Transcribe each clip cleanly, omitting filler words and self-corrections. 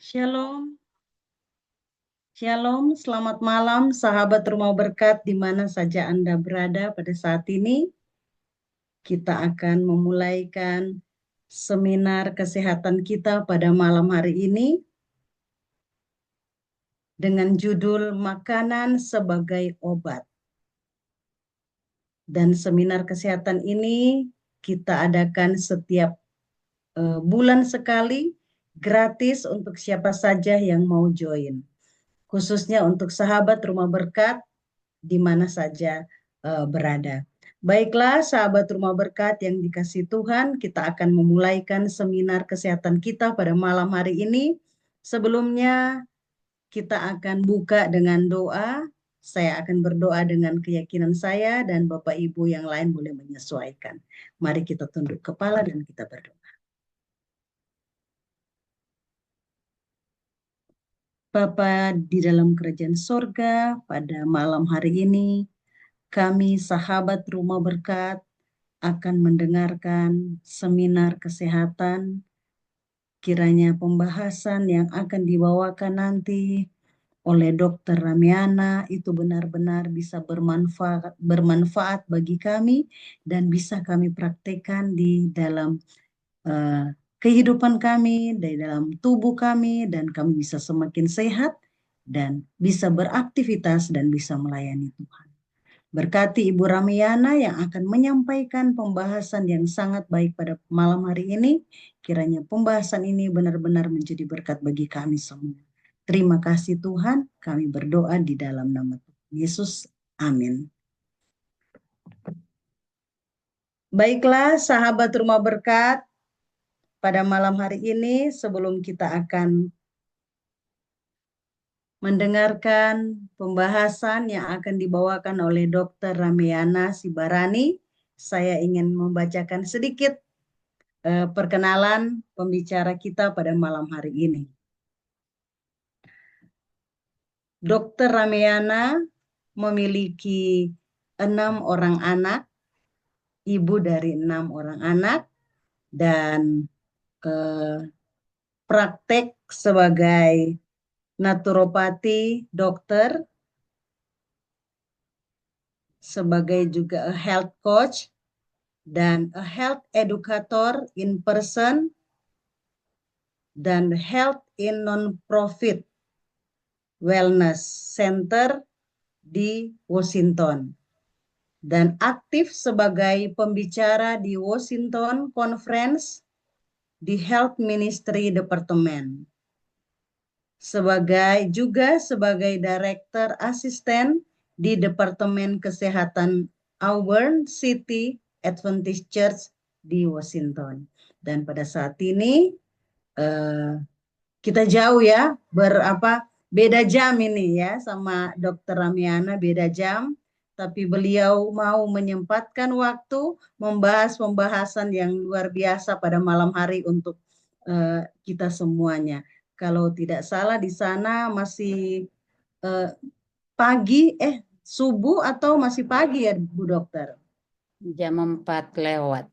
Shalom, Shalom, selamat malam sahabat Rumah Berkat di mana saja Anda berada pada saat ini. Kita akan memulaikan seminar kesehatan kita pada malam hari ini dengan judul Makanan sebagai Obat. Dan seminar kesehatan ini kita adakan setiap bulan sekali, gratis untuk siapa saja yang mau join. Khususnya untuk sahabat Rumah Berkat di mana saja berada. Baiklah, sahabat Rumah Berkat yang dikasihi Tuhan, kita akan memulaikan seminar kesehatan kita pada malam hari ini. Sebelumnya, kita akan buka dengan doa. Saya akan berdoa dengan keyakinan saya dan Bapak Ibu yang lain boleh menyesuaikan. Mari kita tunduk kepala dan kita berdoa. Bapa di dalam kerajaan sorga, pada malam hari ini, kami sahabat Rumah Berkat akan mendengarkan seminar kesehatan. Kiranya pembahasan yang akan dibawakan nanti oleh Dr. Ramiana itu benar-benar bisa bermanfaat bagi kami dan bisa kami praktekkan di dalam kehidupan kami, di dalam tubuh kami, dan kami bisa semakin sehat dan bisa beraktivitas dan bisa melayani Tuhan. Berkati Ibu Ramiana yang akan menyampaikan pembahasan yang sangat baik pada malam hari ini. Kiranya pembahasan ini benar-benar menjadi berkat bagi kami semua. Terima kasih Tuhan, kami berdoa di dalam nama Tuhan Yesus. Amin. Baiklah sahabat Rumah Berkat, pada malam hari ini sebelum kita akan mendengarkan pembahasan yang akan dibawakan oleh Dr. Ramiana Sibarani, saya ingin membacakan sedikit perkenalan pembicara kita pada malam hari ini. Dr. Ramiana memiliki 6 orang anak, ibu dari 6 orang anak, dan praktek sebagai naturopati, dokter, sebagai juga health coach, dan health educator in person, dan health in non-profit wellness center di Washington. Dan aktif sebagai pembicara di Washington Conference di Health Ministry Department. Juga sebagai Director Asisten di Departemen Kesehatan Auburn City Adventist Church di Washington. Dan pada saat ini kita jauh ya, beda jam ini ya sama Dr. Ramiana, beda jam. Tapi beliau mau menyempatkan waktu membahas pembahasan yang luar biasa pada malam hari untuk kita semuanya. Kalau tidak salah di sana masih subuh atau masih pagi ya Bu Dokter? Jam 4 lewat.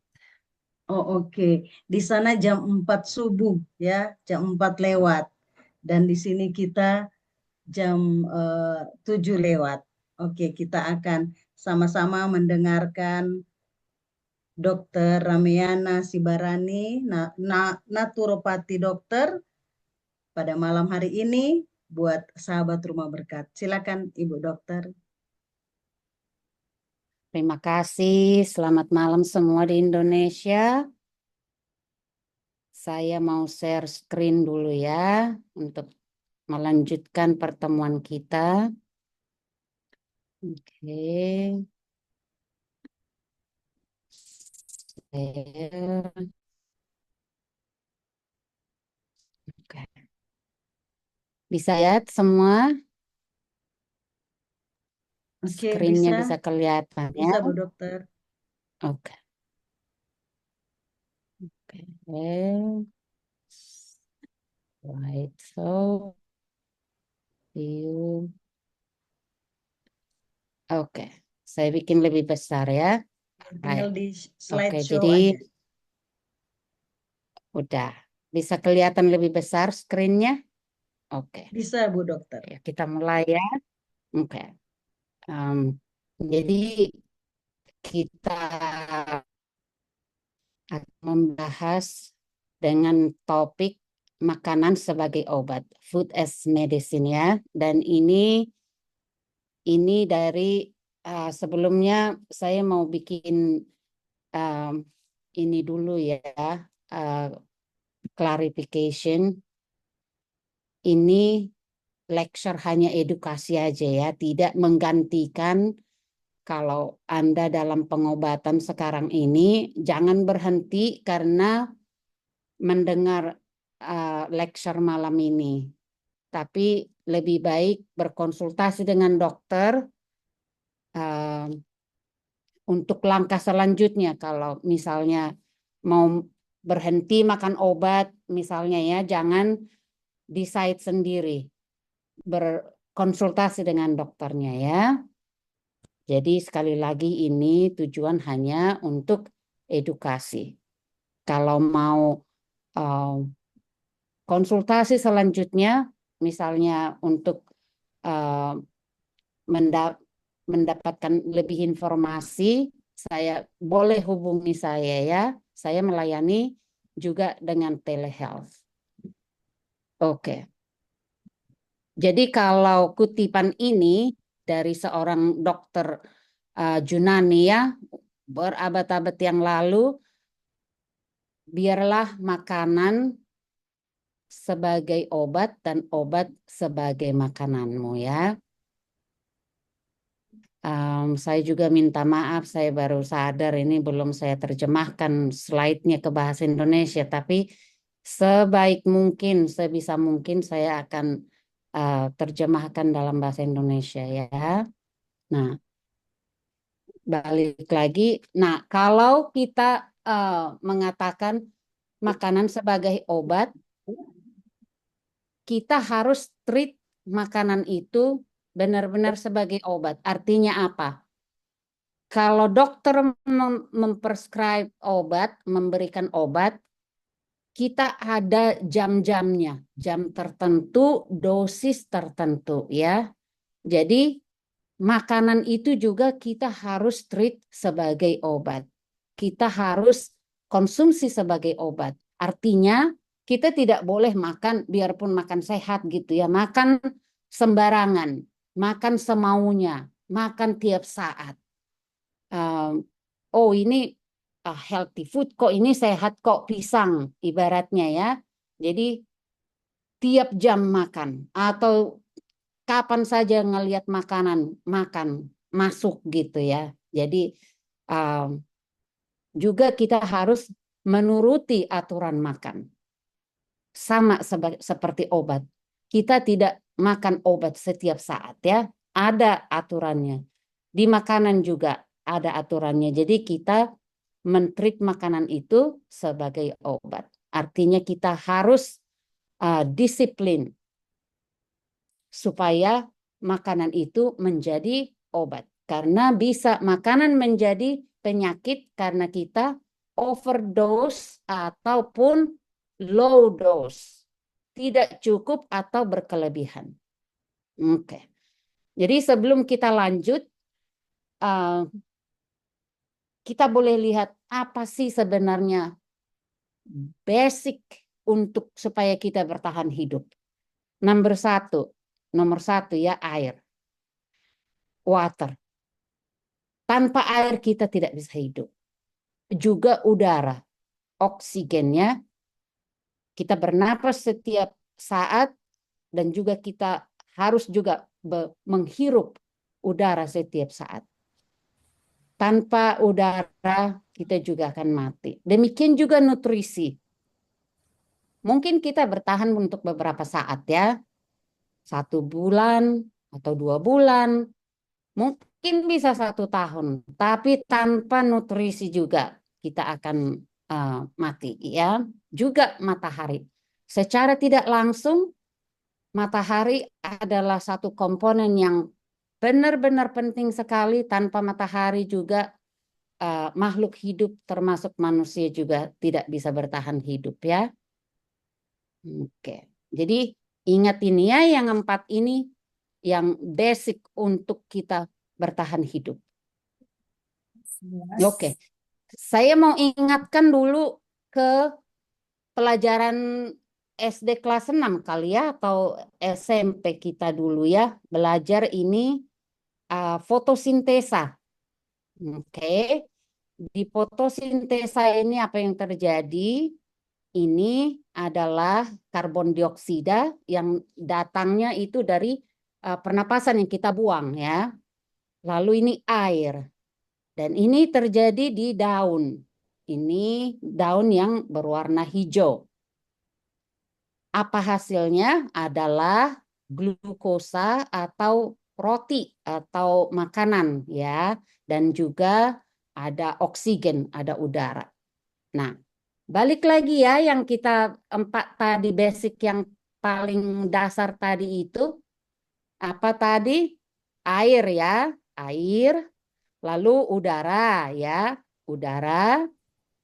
Oh oke. Di sana jam 4 subuh ya, jam 4 lewat. Dan di sini kita jam 7 lewat. Oke, kita akan sama-sama mendengarkan Dr. Ramiana Sibarani, naturopati dokter pada malam hari ini buat sahabat Rumah Berkat. Silakan Ibu Dokter. Terima kasih. Selamat malam semua di Indonesia. Saya mau share screen dulu ya untuk melanjutkan pertemuan kita. Oke. Oke. Bisa ya semua? Oke, Screen-nya bisa kelihatan ya? Bisa Bu Dokter. Oke. Oke. Right, so you. Oke, saya bikin lebih besar ya. Tinggal di Oke, slideshow jadi aja. udah bisa kelihatan lebih besar screen-nya. Oke. Bisa, Bu Dokter. Ya, kita mulai ya. Oke. Jadi kita akan membahas dengan topik makanan sebagai obat, food as medicine ya. Dan ini dari sebelumnya saya mau bikin ini dulu ya, clarification. Ini lecture hanya edukasi aja ya, tidak menggantikan. Kalau Anda dalam pengobatan sekarang ini, jangan berhenti karena mendengar lecture malam ini. Tapi lebih baik berkonsultasi dengan dokter untuk langkah selanjutnya. Kalau misalnya mau berhenti makan obat, misalnya ya, jangan decide sendiri. Berkonsultasi dengan dokternya ya. Jadi sekali lagi ini tujuan hanya untuk edukasi. Kalau mau konsultasi selanjutnya, misalnya untuk mendapatkan lebih informasi, saya boleh hubungi saya ya. Saya melayani juga dengan telehealth. Oke. Jadi kalau kutipan ini dari seorang dokter Junani ya, berabad-abad yang lalu, biarlah makanan sebagai obat dan obat sebagai makananmu ya. Saya juga minta maaf, saya baru sadar ini belum saya terjemahkan slide-nya ke bahasa Indonesia, tapi sebaik mungkin, sebisa mungkin saya akan terjemahkan dalam bahasa Indonesia ya. Nah, balik lagi. Nah, kalau kita mengatakan makanan sebagai obat, kita harus treat makanan itu benar-benar sebagai obat. Artinya apa? Kalau dokter memprescribe obat, memberikan obat, kita ada jam-jamnya, jam tertentu, dosis tertentu ya. Jadi makanan itu juga kita harus treat sebagai obat. Kita harus konsumsi sebagai obat. Artinya kita tidak boleh makan biarpun makan sehat gitu ya, makan sembarangan, makan semaunya, makan tiap saat. Oh ini healthy food kok, ini sehat kok, pisang ibaratnya ya. Jadi tiap jam makan atau kapan saja ngelihat makanan makan masuk gitu ya. Jadi juga kita harus menuruti aturan makan. Sama seperti obat. Kita tidak makan obat setiap saat ya. Ada aturannya. Di makanan juga ada aturannya. Jadi kita men-treat makanan itu sebagai obat. Artinya kita harus disiplin supaya makanan itu menjadi obat. Karena bisa makanan menjadi penyakit karena kita overdose ataupun low dose. Tidak cukup atau berkelebihan. Oke. Jadi sebelum kita lanjut, kita boleh lihat apa sih sebenarnya basic untuk supaya kita bertahan hidup. Nomor satu ya air, water. Tanpa air kita tidak bisa hidup. Juga udara, oksigennya. Kita bernapas setiap saat dan juga kita harus juga menghirup udara setiap saat. Tanpa udara kita juga akan mati. Demikian juga nutrisi. Mungkin kita bertahan untuk beberapa saat ya. 1 bulan atau 2 bulan. Mungkin bisa 1 tahun. Tapi tanpa nutrisi juga kita akan mati ya. Juga matahari. Secara tidak langsung matahari adalah satu komponen yang benar-benar penting sekali. Tanpa matahari juga makhluk hidup termasuk manusia juga tidak bisa bertahan hidup ya. Oke. Jadi Ingat ini ya, yang 4 ini yang basic untuk kita bertahan hidup. Oke, saya mau ingatkan dulu ke pelajaran SD kelas 6 kali ya, atau SMP kita dulu ya, belajar ini fotosintesa. Oke, di fotosintesa ini apa yang terjadi? Ini adalah karbon dioksida yang datangnya itu dari pernapasan yang kita buang ya. Lalu ini air. Dan ini terjadi di daun. Ini daun yang berwarna hijau. Apa hasilnya? Adalah glukosa atau roti atau makanan ya. Dan juga ada oksigen, ada udara. Nah, balik lagi ya yang kita 4 tadi basic yang paling dasar tadi itu. Apa tadi? Air ya, air. Lalu udara ya, udara.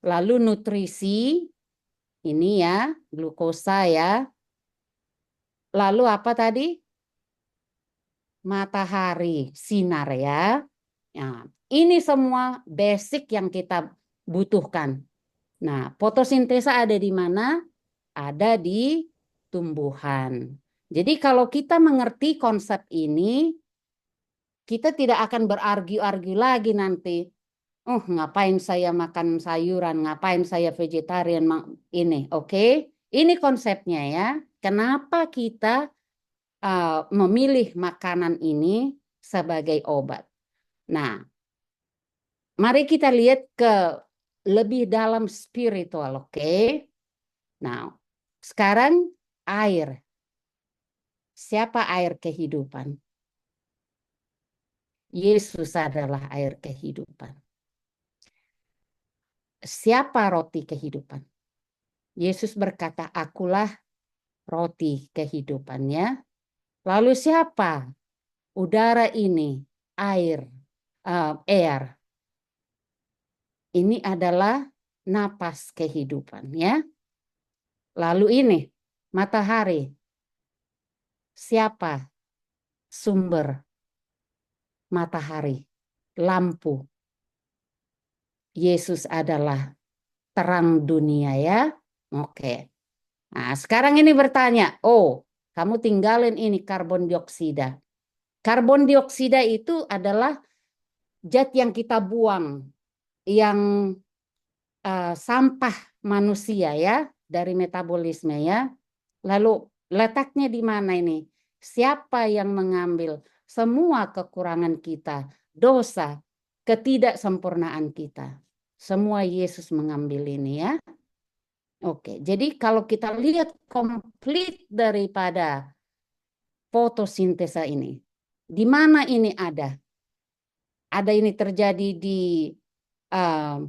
Lalu nutrisi, ini ya, glukosa ya. Lalu apa tadi? Matahari, sinar ya. Nah, ini semua basic yang kita butuhkan. Nah, fotosintesa ada di mana? Ada di tumbuhan. Jadi kalau kita mengerti konsep ini, kita tidak akan berargu-argu lagi nanti. Oh, ngapain saya makan sayuran? Ngapain saya vegetarian? Ini, oke? Ini konsepnya ya. Kenapa kita memilih makanan ini sebagai obat? Nah, mari kita lihat ke lebih dalam spiritual, oke? Nah, sekarang air. Siapa air kehidupan? Yesus adalah air kehidupan. Siapa roti kehidupan? Yesus berkata, akulah roti kehidupannya. Lalu siapa? Udara ini, air, air. Ini adalah napas kehidupan ya. Lalu ini, matahari. Siapa? Sumber matahari, lampu. Yesus adalah terang dunia ya. Oke. Nah, sekarang ini bertanya, oh, kamu tinggalin ini karbon dioksida. Karbon dioksida itu adalah zat yang kita buang, yang sampah manusia ya, dari metabolisme ya. Lalu letaknya di mana ini? Siapa yang mengambil semua kekurangan kita, dosa, ketidaksempurnaan kita? Semua Yesus mengambil ini ya. Oke, jadi kalau kita lihat komplit daripada fotosintesa ini, di mana ini ada? Ada ini terjadi uh,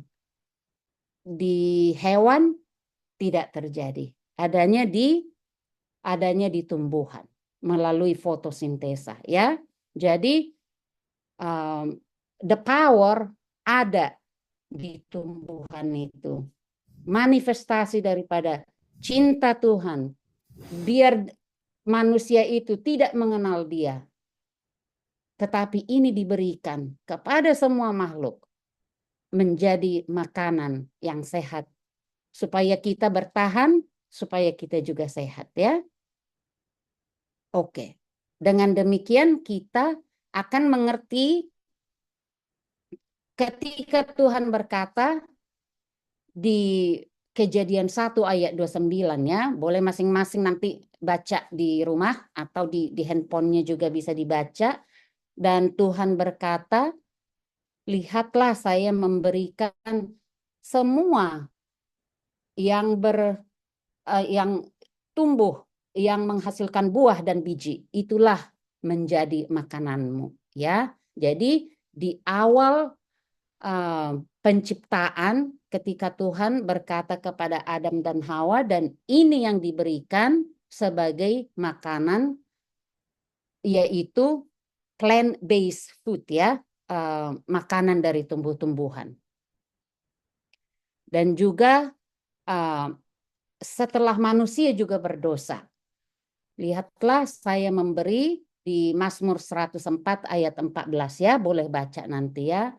di hewan, tidak terjadi. Adanya di tumbuhan melalui fotosintesa ya. Jadi the power ada di tumbuhan itu. Manifestasi daripada cinta Tuhan. Biar manusia itu tidak mengenal Dia. Tetapi ini diberikan kepada semua makhluk menjadi makanan yang sehat. Supaya kita bertahan, supaya kita juga sehat ya. Oke. Dengan demikian kita akan mengerti ketika Tuhan berkata di Kejadian 1 ayat 29 ya, boleh masing-masing nanti baca di rumah atau di handphonenya juga bisa dibaca. Dan Tuhan berkata, lihatlah saya memberikan semua yang yang tumbuh, yang menghasilkan buah dan biji, itulah menjadi makananmu ya. Jadi di awal penciptaan ketika Tuhan berkata kepada Adam dan Hawa, dan ini yang diberikan sebagai makanan, yaitu plant-based food ya, makanan dari tumbuh-tumbuhan. Dan juga setelah manusia juga berdosa, Lihatlah saya memberi di Mazmur 104 ayat 14 ya, boleh baca nanti ya,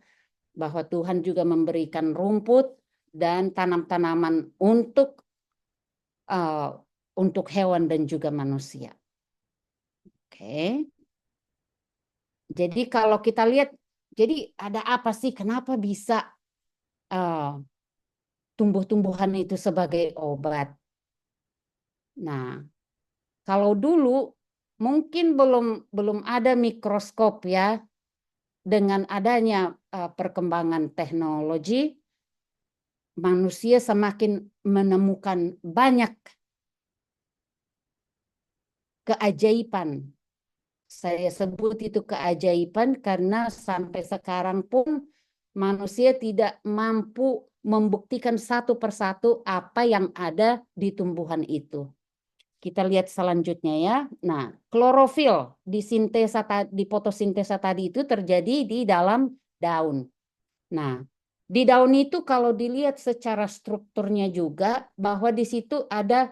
bahwa Tuhan juga memberikan rumput dan tanam-tanaman untuk hewan dan juga manusia. Oke. Jadi kalau kita lihat, jadi ada apa sih? Kenapa bisa tumbuh-tumbuhan itu sebagai obat? Nah, kalau dulu mungkin belum ada mikroskop ya, dengan adanya perkembangan teknologi, manusia semakin menemukan banyak keajaiban. Saya sebut itu keajaiban karena sampai sekarang pun manusia tidak mampu membuktikan satu persatu apa yang ada di tumbuhan itu. Kita lihat selanjutnya ya. Nah, klorofil di fotosintesa tadi itu terjadi di dalam daun. Nah, di daun itu kalau dilihat secara strukturnya juga bahwa di situ ada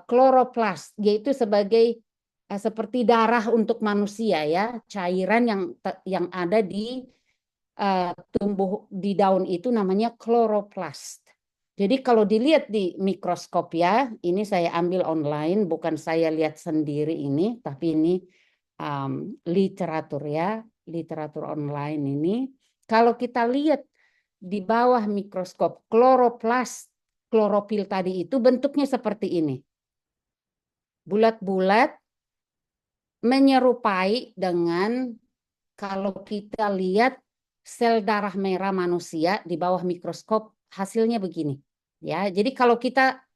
kloroplas, yaitu sebagai seperti darah untuk manusia ya, cairan yang ada di tumbuh di daun itu namanya kloroplast. Jadi kalau dilihat di mikroskop ya, ini saya ambil online, bukan saya lihat sendiri ini, tapi ini literatur ya, literatur online ini. Kalau kita lihat di bawah mikroskop kloroplast, klorofil tadi itu bentuknya seperti ini. Bulat-bulat menyerupai dengan kalau kita lihat sel darah merah manusia di bawah mikroskop hasilnya begini. Ya, jadi kalau kita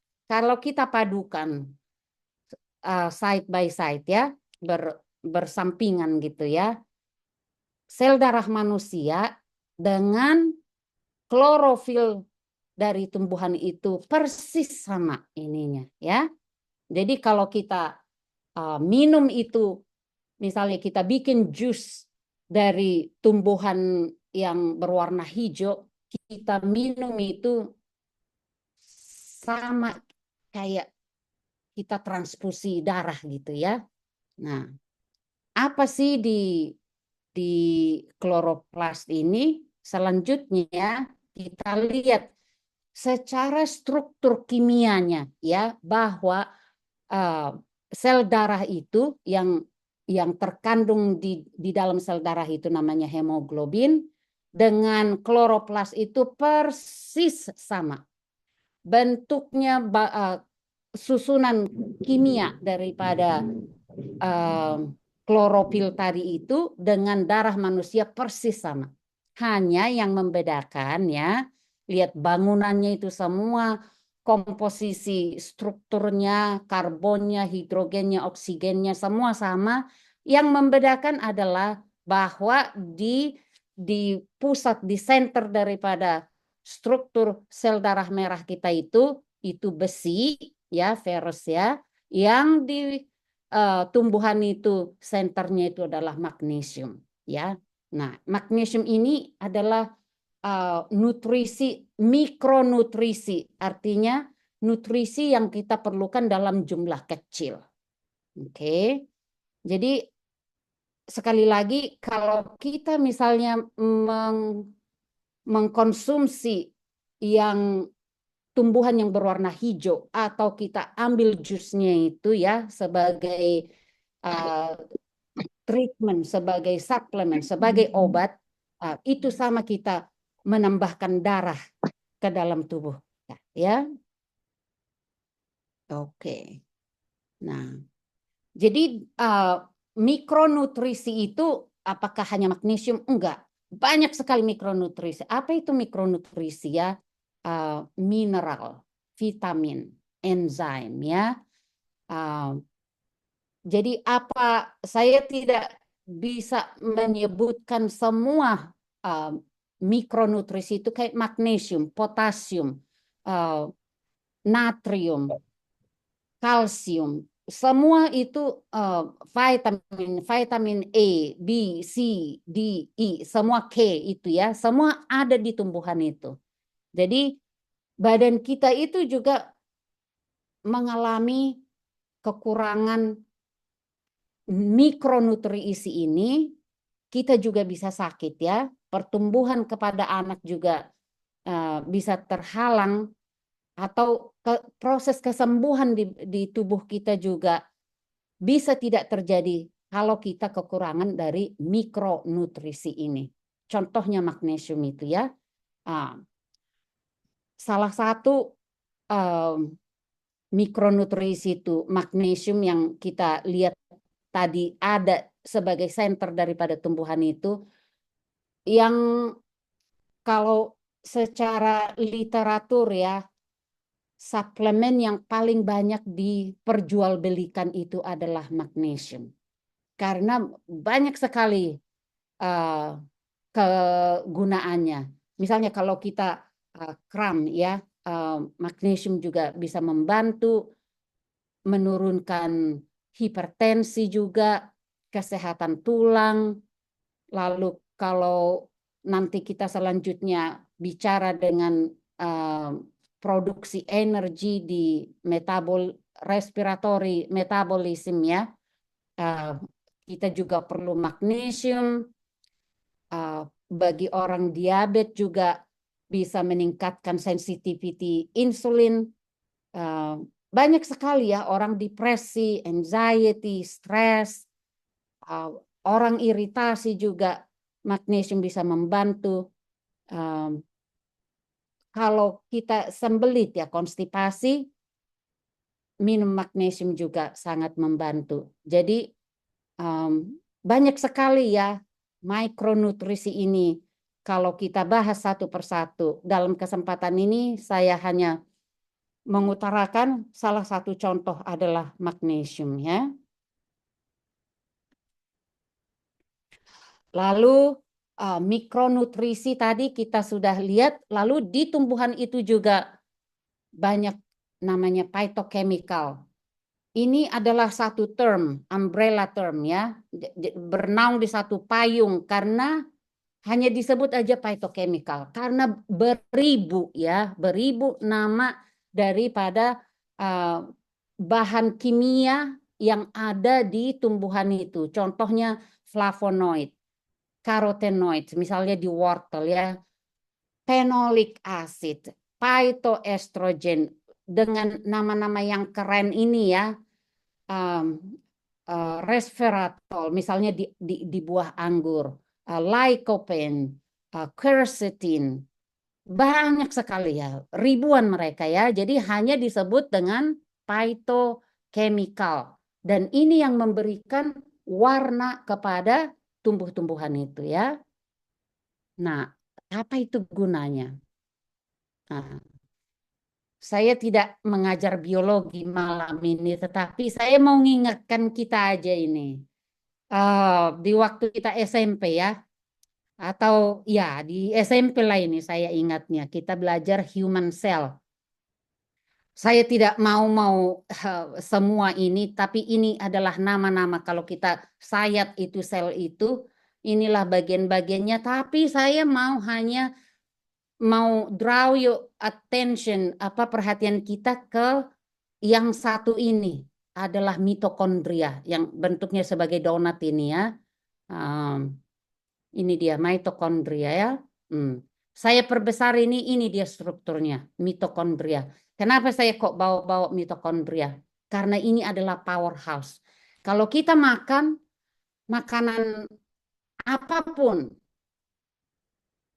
padukan side by side ya, bersampingan gitu ya. Sel darah manusia dengan klorofil dari tumbuhan itu persis sama ininya ya. Jadi kalau kita minum itu, misalnya kita bikin jus dari tumbuhan yang berwarna hijau, kita minum itu sama kayak kita transfusi darah gitu ya. Nah, apa sih di kloroplast ini? Selanjutnya kita lihat secara struktur kimianya ya, bahwa sel darah itu yang terkandung di dalam sel darah itu namanya hemoglobin, dengan kloroplas itu persis sama. Bentuknya susunan kimia daripada klorofil tadi itu dengan darah manusia persis sama. Hanya yang membedakan ya, lihat bangunannya itu semua, komposisi strukturnya, karbonnya, hidrogennya, oksigennya semua sama. Yang membedakan adalah bahwa di pusat, di center daripada struktur sel darah merah kita itu besi ya, ferus ya, yang di tumbuhan itu senternya itu adalah magnesium ya. Nah, magnesium ini adalah nutrisi, mikronutrisi, artinya nutrisi yang kita perlukan dalam jumlah kecil. Oke. Jadi sekali lagi kalau kita misalnya mengkonsumsi yang tumbuhan yang berwarna hijau atau kita ambil jusnya itu ya sebagai treatment, sebagai suplemen, sebagai obat, itu sama kita menambahkan darah ke dalam tubuh kita, ya. Oke. Nah, jadi mikronutrisi itu apakah hanya magnesium? Enggak. Banyak sekali mikronutrisi. Apa itu mikronutrisi ya? Mineral, vitamin, enzim ya. Jadi saya tidak bisa menyebutkan semua mikronutrisi itu kayak magnesium, potasium, natrium, kalsium, semua itu vitamin A, B, C, D, E, semua K itu ya, semua ada di tumbuhan itu. Jadi badan kita itu juga mengalami kekurangan mikronutrisi ini, kita juga bisa sakit ya. Pertumbuhan kepada anak juga bisa terhalang, atau proses kesembuhan di tubuh kita juga bisa tidak terjadi kalau kita kekurangan dari mikronutrisi ini. Contohnya magnesium itu ya. Salah satu mikronutrisi itu magnesium yang kita lihat tadi ada sebagai center daripada tumbuhan itu, yang kalau secara literatur ya, suplemen yang paling banyak diperjualbelikan itu adalah magnesium. Karena banyak sekali kegunaannya. Misalnya kalau kita kram ya, magnesium juga bisa membantu menurunkan hipertensi juga, kesehatan tulang. Lalu kalau nanti kita selanjutnya bicara dengan produksi energi di respiratory metabolism ya, kita juga perlu magnesium. Bagi orang diabetes juga bisa meningkatkan sensitivity insulin. Banyak sekali ya orang depresi, anxiety, stres, orang iritasi juga magnesium bisa membantu. Kalau kita sembelit ya, konstipasi, minum magnesium juga sangat membantu. Jadi banyak sekali ya mikronutrisi ini. Kalau kita bahas satu persatu, dalam kesempatan ini saya hanya mengutarakan salah satu contoh adalah magnesium ya. Lalu mikronutrisi tadi kita sudah lihat, lalu di tumbuhan itu juga banyak namanya phytochemical. Ini adalah satu term, umbrella term ya, bernaung di satu payung karena hanya disebut aja phytochemical karena beribu nama daripada bahan kimia yang ada di tumbuhan itu. Contohnya flavonoid, carotenoid, misalnya di wortel ya, phenolic acid, phytoestrogen, dengan nama-nama yang keren ini ya, resveratrol, misalnya di buah anggur, lycopene, quercetin, banyak sekali ya, ribuan mereka ya. Jadi hanya disebut dengan phytochemical, dan ini yang memberikan warna kepada tumbuh-tumbuhan itu ya. Nah, apa itu gunanya? Nah, saya tidak mengajar biologi malam ini, tetapi saya mau mengingatkan kita aja ini. Di waktu kita SMP ya, atau ya di SMP lah ini saya ingatnya, kita belajar human cell. Saya tidak mau semua ini, tapi ini adalah nama-nama. Kalau kita sayat itu sel itu, inilah bagian-bagiannya. Tapi saya mau draw your attention, perhatian kita ke yang satu ini adalah mitokondria yang bentuknya sebagai donat ini ya. Ini dia mitokondria ya. Saya perbesar ini dia strukturnya mitokondria. Kenapa saya kok bawa-bawa mitokondria? Karena ini adalah powerhouse. Kalau kita makan makanan apapun,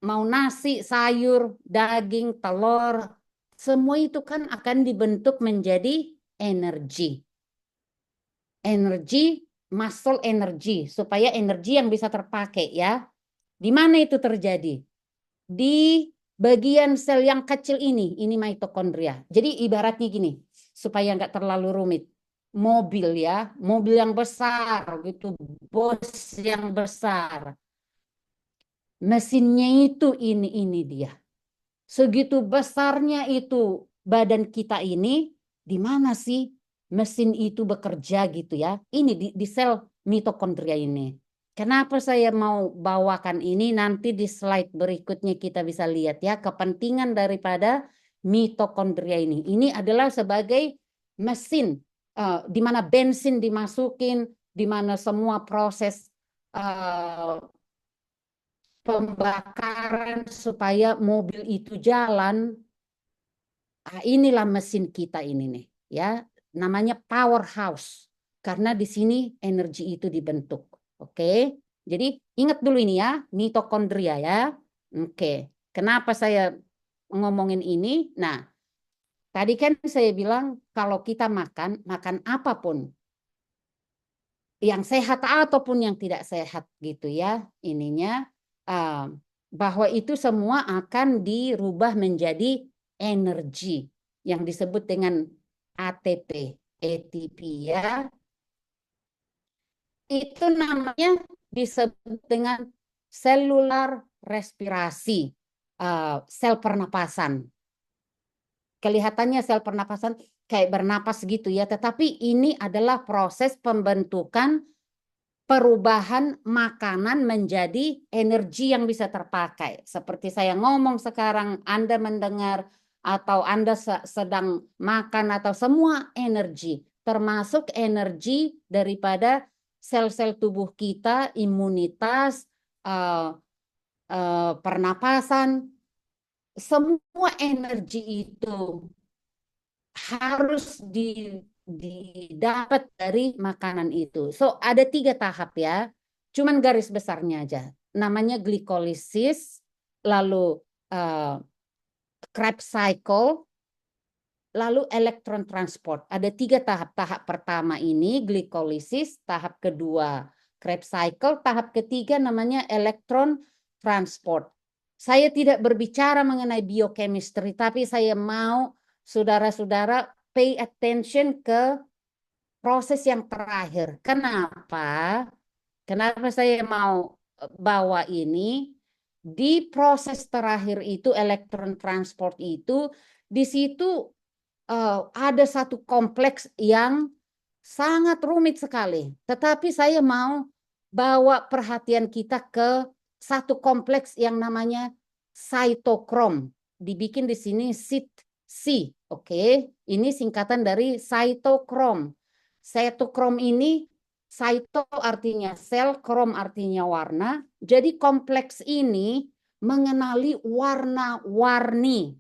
mau nasi, sayur, daging, telur, semua itu kan akan dibentuk menjadi energi. Energi, muscle energy, supaya energi yang bisa terpakai ya. Di mana itu terjadi? Di bagian sel yang kecil ini mitokondria. Jadi ibaratnya gini, supaya nggak terlalu rumit. Mobil ya, mobil yang besar gitu, bos yang besar. Mesinnya itu ini dia. Segitu besarnya itu badan kita ini, di mana sih mesin itu bekerja gitu ya? Ini di sel mitokondria ini. Kenapa saya mau bawakan ini? Nanti di slide berikutnya kita bisa lihat ya kepentingan daripada mitokondria ini. Ini adalah sebagai mesin di mana bensin dimasukin, di mana semua proses pembakaran supaya mobil itu jalan. Inilah mesin kita ini nih, ya, namanya powerhouse. Karena di sini energi itu dibentuk. Oke, jadi ingat dulu ini ya, mitokondria ya. Oke, kenapa saya ngomongin ini? Nah, tadi kan saya bilang kalau kita makan apapun, yang sehat ataupun yang tidak sehat gitu ya, ininya bahwa itu semua akan dirubah menjadi energi yang disebut dengan ATP, ATP ya. Itu namanya disebut dengan selular respirasi, sel pernapasan. Kelihatannya sel pernapasan kayak bernapas gitu ya, tetapi ini adalah proses pembentukan perubahan makanan menjadi energi yang bisa terpakai. Seperti saya ngomong sekarang, Anda mendengar atau Anda sedang makan atau semua energi, termasuk energi daripada sel-sel tubuh kita, imunitas, pernapasan, semua energi itu harus didapat dari makanan itu. So ada 3 tahap ya, cuman garis besarnya aja. Namanya glikolisis, lalu Krebs cycle, lalu elektron transport. Ada 3 tahap. Tahap pertama ini glikolisis, tahap kedua Krebs cycle, tahap ketiga namanya elektron transport. Saya tidak berbicara mengenai biochemistry, tapi saya mau saudara-saudara pay attention ke proses yang terakhir. Kenapa? Kenapa saya mau bawa ini? Di proses terakhir itu, elektron transport itu, di situ ada satu kompleks yang sangat rumit sekali. Tetapi saya mau bawa perhatian kita ke satu kompleks yang namanya cytochrome. Dibikin di sini CYT-C, oke? Ini singkatan dari cytochrome. Cytochrome ini, cyto artinya sel, chrome artinya warna. Jadi kompleks ini mengenali warna-warni.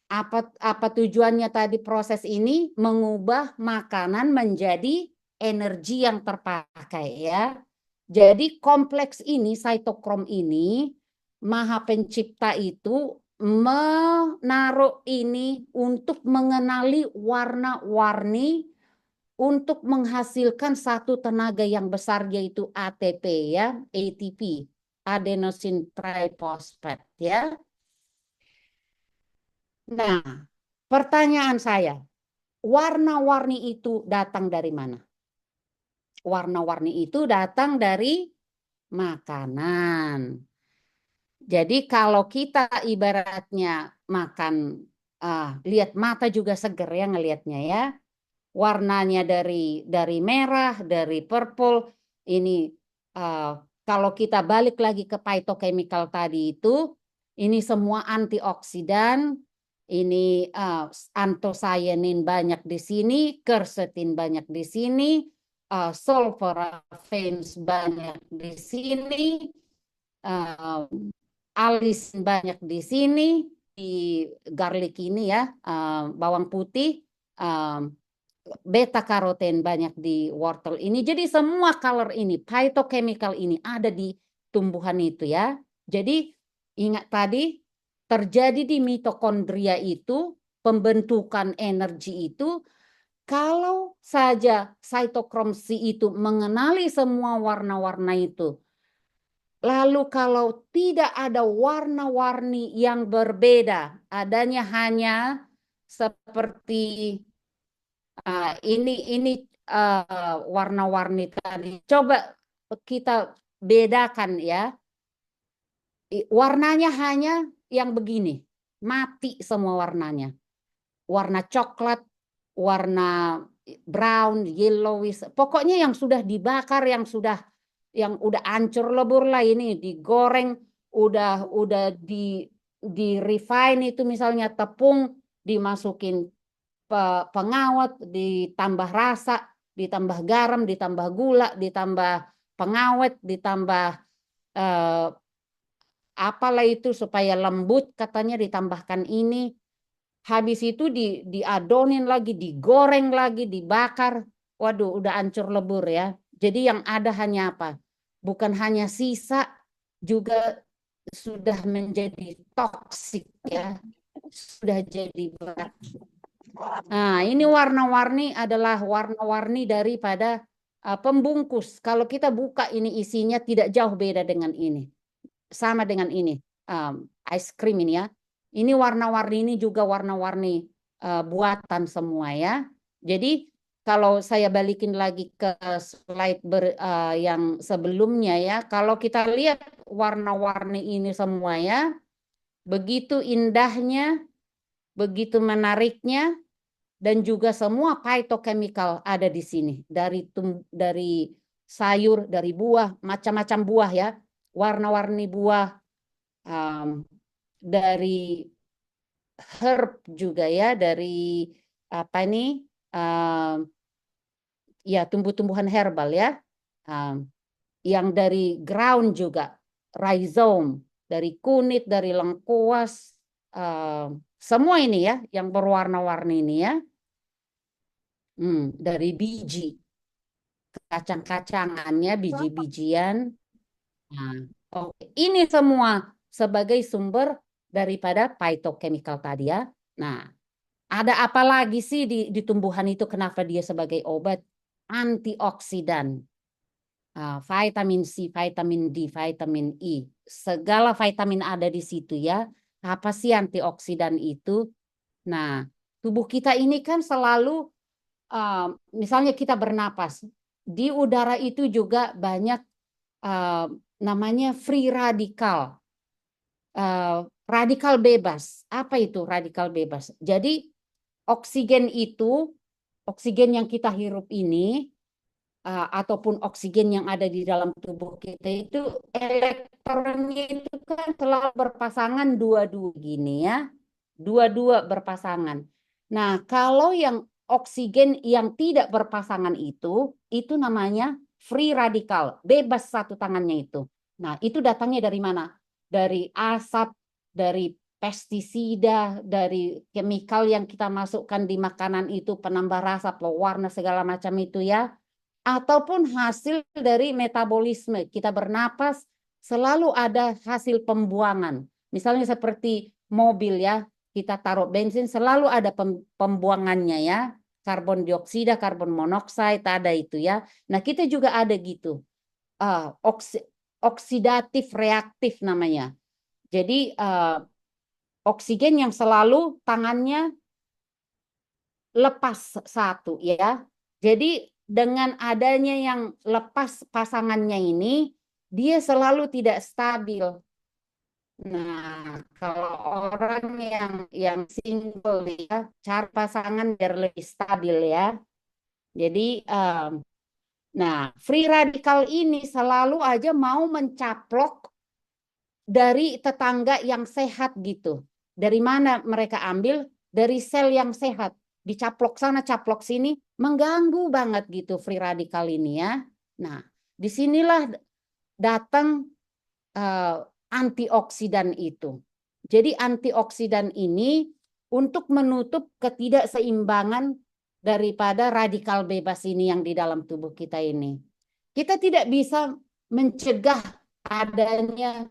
Apa tujuannya tadi proses ini? Mengubah makanan menjadi energi yang terpakai ya. Jadi kompleks ini, cytochrome ini, Maha Pencipta itu menaruh ini untuk mengenali warna-warni untuk menghasilkan satu tenaga yang besar yaitu ATP ya, ATP, adenosine triphosphate ya. Nah, pertanyaan saya, warna-warni itu datang dari mana? Warna-warni itu datang dari makanan. Jadi kalau kita ibaratnya makan, lihat mata juga seger ya ngelihatnya ya. Warnanya dari merah, dari purple. Ini kalau kita balik lagi ke phytochemical tadi itu, ini semua antioksidan. Ini anthocyanin banyak di sini, quercetin banyak di sini, sulforaphane banyak di sini, alisin banyak di sini, di garlic ini ya, bawang putih, beta karoten banyak di wortel ini. Jadi semua color ini, phytochemical ini ada di tumbuhan itu ya. Jadi ingat tadi terjadi di mitokondria itu pembentukan energi itu kalau saja cytochrome C itu mengenali semua warna-warna itu. Lalu kalau tidak ada warna-warni yang berbeda, adanya hanya seperti ini warna-warni tadi. Coba kita bedakan ya. Warnanya hanya yang begini. Mati semua warnanya. Warna coklat, warna brown, yellowish. Pokoknya yang sudah dibakar, yang udah hancur lebur lah ini, digoreng, udah di refine itu misalnya tepung dimasukin pengawet, ditambah rasa, ditambah garam, ditambah gula, ditambah pengawet, ditambah apalah itu supaya lembut, katanya ditambahkan ini. Habis itu diadonin lagi, digoreng lagi, dibakar. Waduh, udah hancur lebur ya. Jadi yang ada hanya apa? Bukan hanya sisa, juga sudah menjadi toksik ya. Sudah jadi berat. Nah, ini warna-warni adalah warna-warni daripada pembungkus. Kalau kita buka ini isinya tidak jauh beda dengan ini. Sama dengan ini. Ice cream ini ya. Ini warna-warni ini juga warna-warni buatan semua ya. Jadi kalau saya balikin lagi ke slide yang sebelumnya ya. Kalau kita lihat warna-warni ini semua ya. Begitu indahnya, begitu menariknya, dan juga semua phytochemical ada di sini dari sayur, dari buah, macam-macam buah ya, warna-warni buah, dari herb juga ya, dari apa ini, ya tumbuh-tumbuhan herbal ya, yang dari ground juga, rhizome, dari kunyit, dari lengkuas, semua ini ya, yang berwarna-warni ini ya. Dari biji, kacang-kacangannya, biji-bijian. Nah, ini semua sebagai sumber daripada phytochemical tadi ya. Nah, ada apa lagi sih di tumbuhan itu kenapa dia sebagai obat? Antioksidan. Vitamin C, vitamin D, vitamin E. Segala vitamin ada di situ ya. Apa sih antioksidan itu? Nah, tubuh kita ini kan selalu misalnya kita bernapas, di udara itu juga banyak namanya free radikal, radikal bebas. Apa itu radikal bebas? Jadi oksigen itu, oksigen yang kita hirup ini, ataupun oksigen yang ada di dalam tubuh kita itu, elektronnya itu kan selalu berpasangan dua-dua gini ya, dua-dua berpasangan. Nah, kalau yang oksigen yang tidak berpasangan itu namanya free radikal, bebas satu tangannya itu. Nah, itu datangnya dari mana? Dari asap, dari pestisida, dari kemikal yang kita masukkan di makanan itu, penambah rasa, pewarna segala macam itu ya. Ataupun hasil dari metabolisme. Kita bernapas selalu ada hasil pembuangan. Misalnya seperti mobil ya, kita taruh bensin selalu ada pembuangannya ya, karbon dioksida, karbon monoksida ada itu ya. Nah kita juga ada gitu, oksidatif reaktif namanya. Jadi oksigen yang selalu tangannya lepas satu ya. Jadi dengan adanya yang lepas pasangannya ini, dia selalu tidak stabil. Nah, kalau orang yang single ya, cari pasangan biar lebih stabil ya. Jadi, nah free radikal ini selalu aja mau mencaplok dari tetangga yang sehat gitu. Dari mana mereka ambil? Dari sel yang sehat. Dicaplok sana, caplok sini, mengganggu banget gitu free radikal ini ya. Nah, disinilah datang antioksidan itu. Jadi antioksidan ini untuk menutup ketidakseimbangan daripada radikal bebas ini yang di dalam tubuh kita ini. Kita tidak bisa mencegah adanya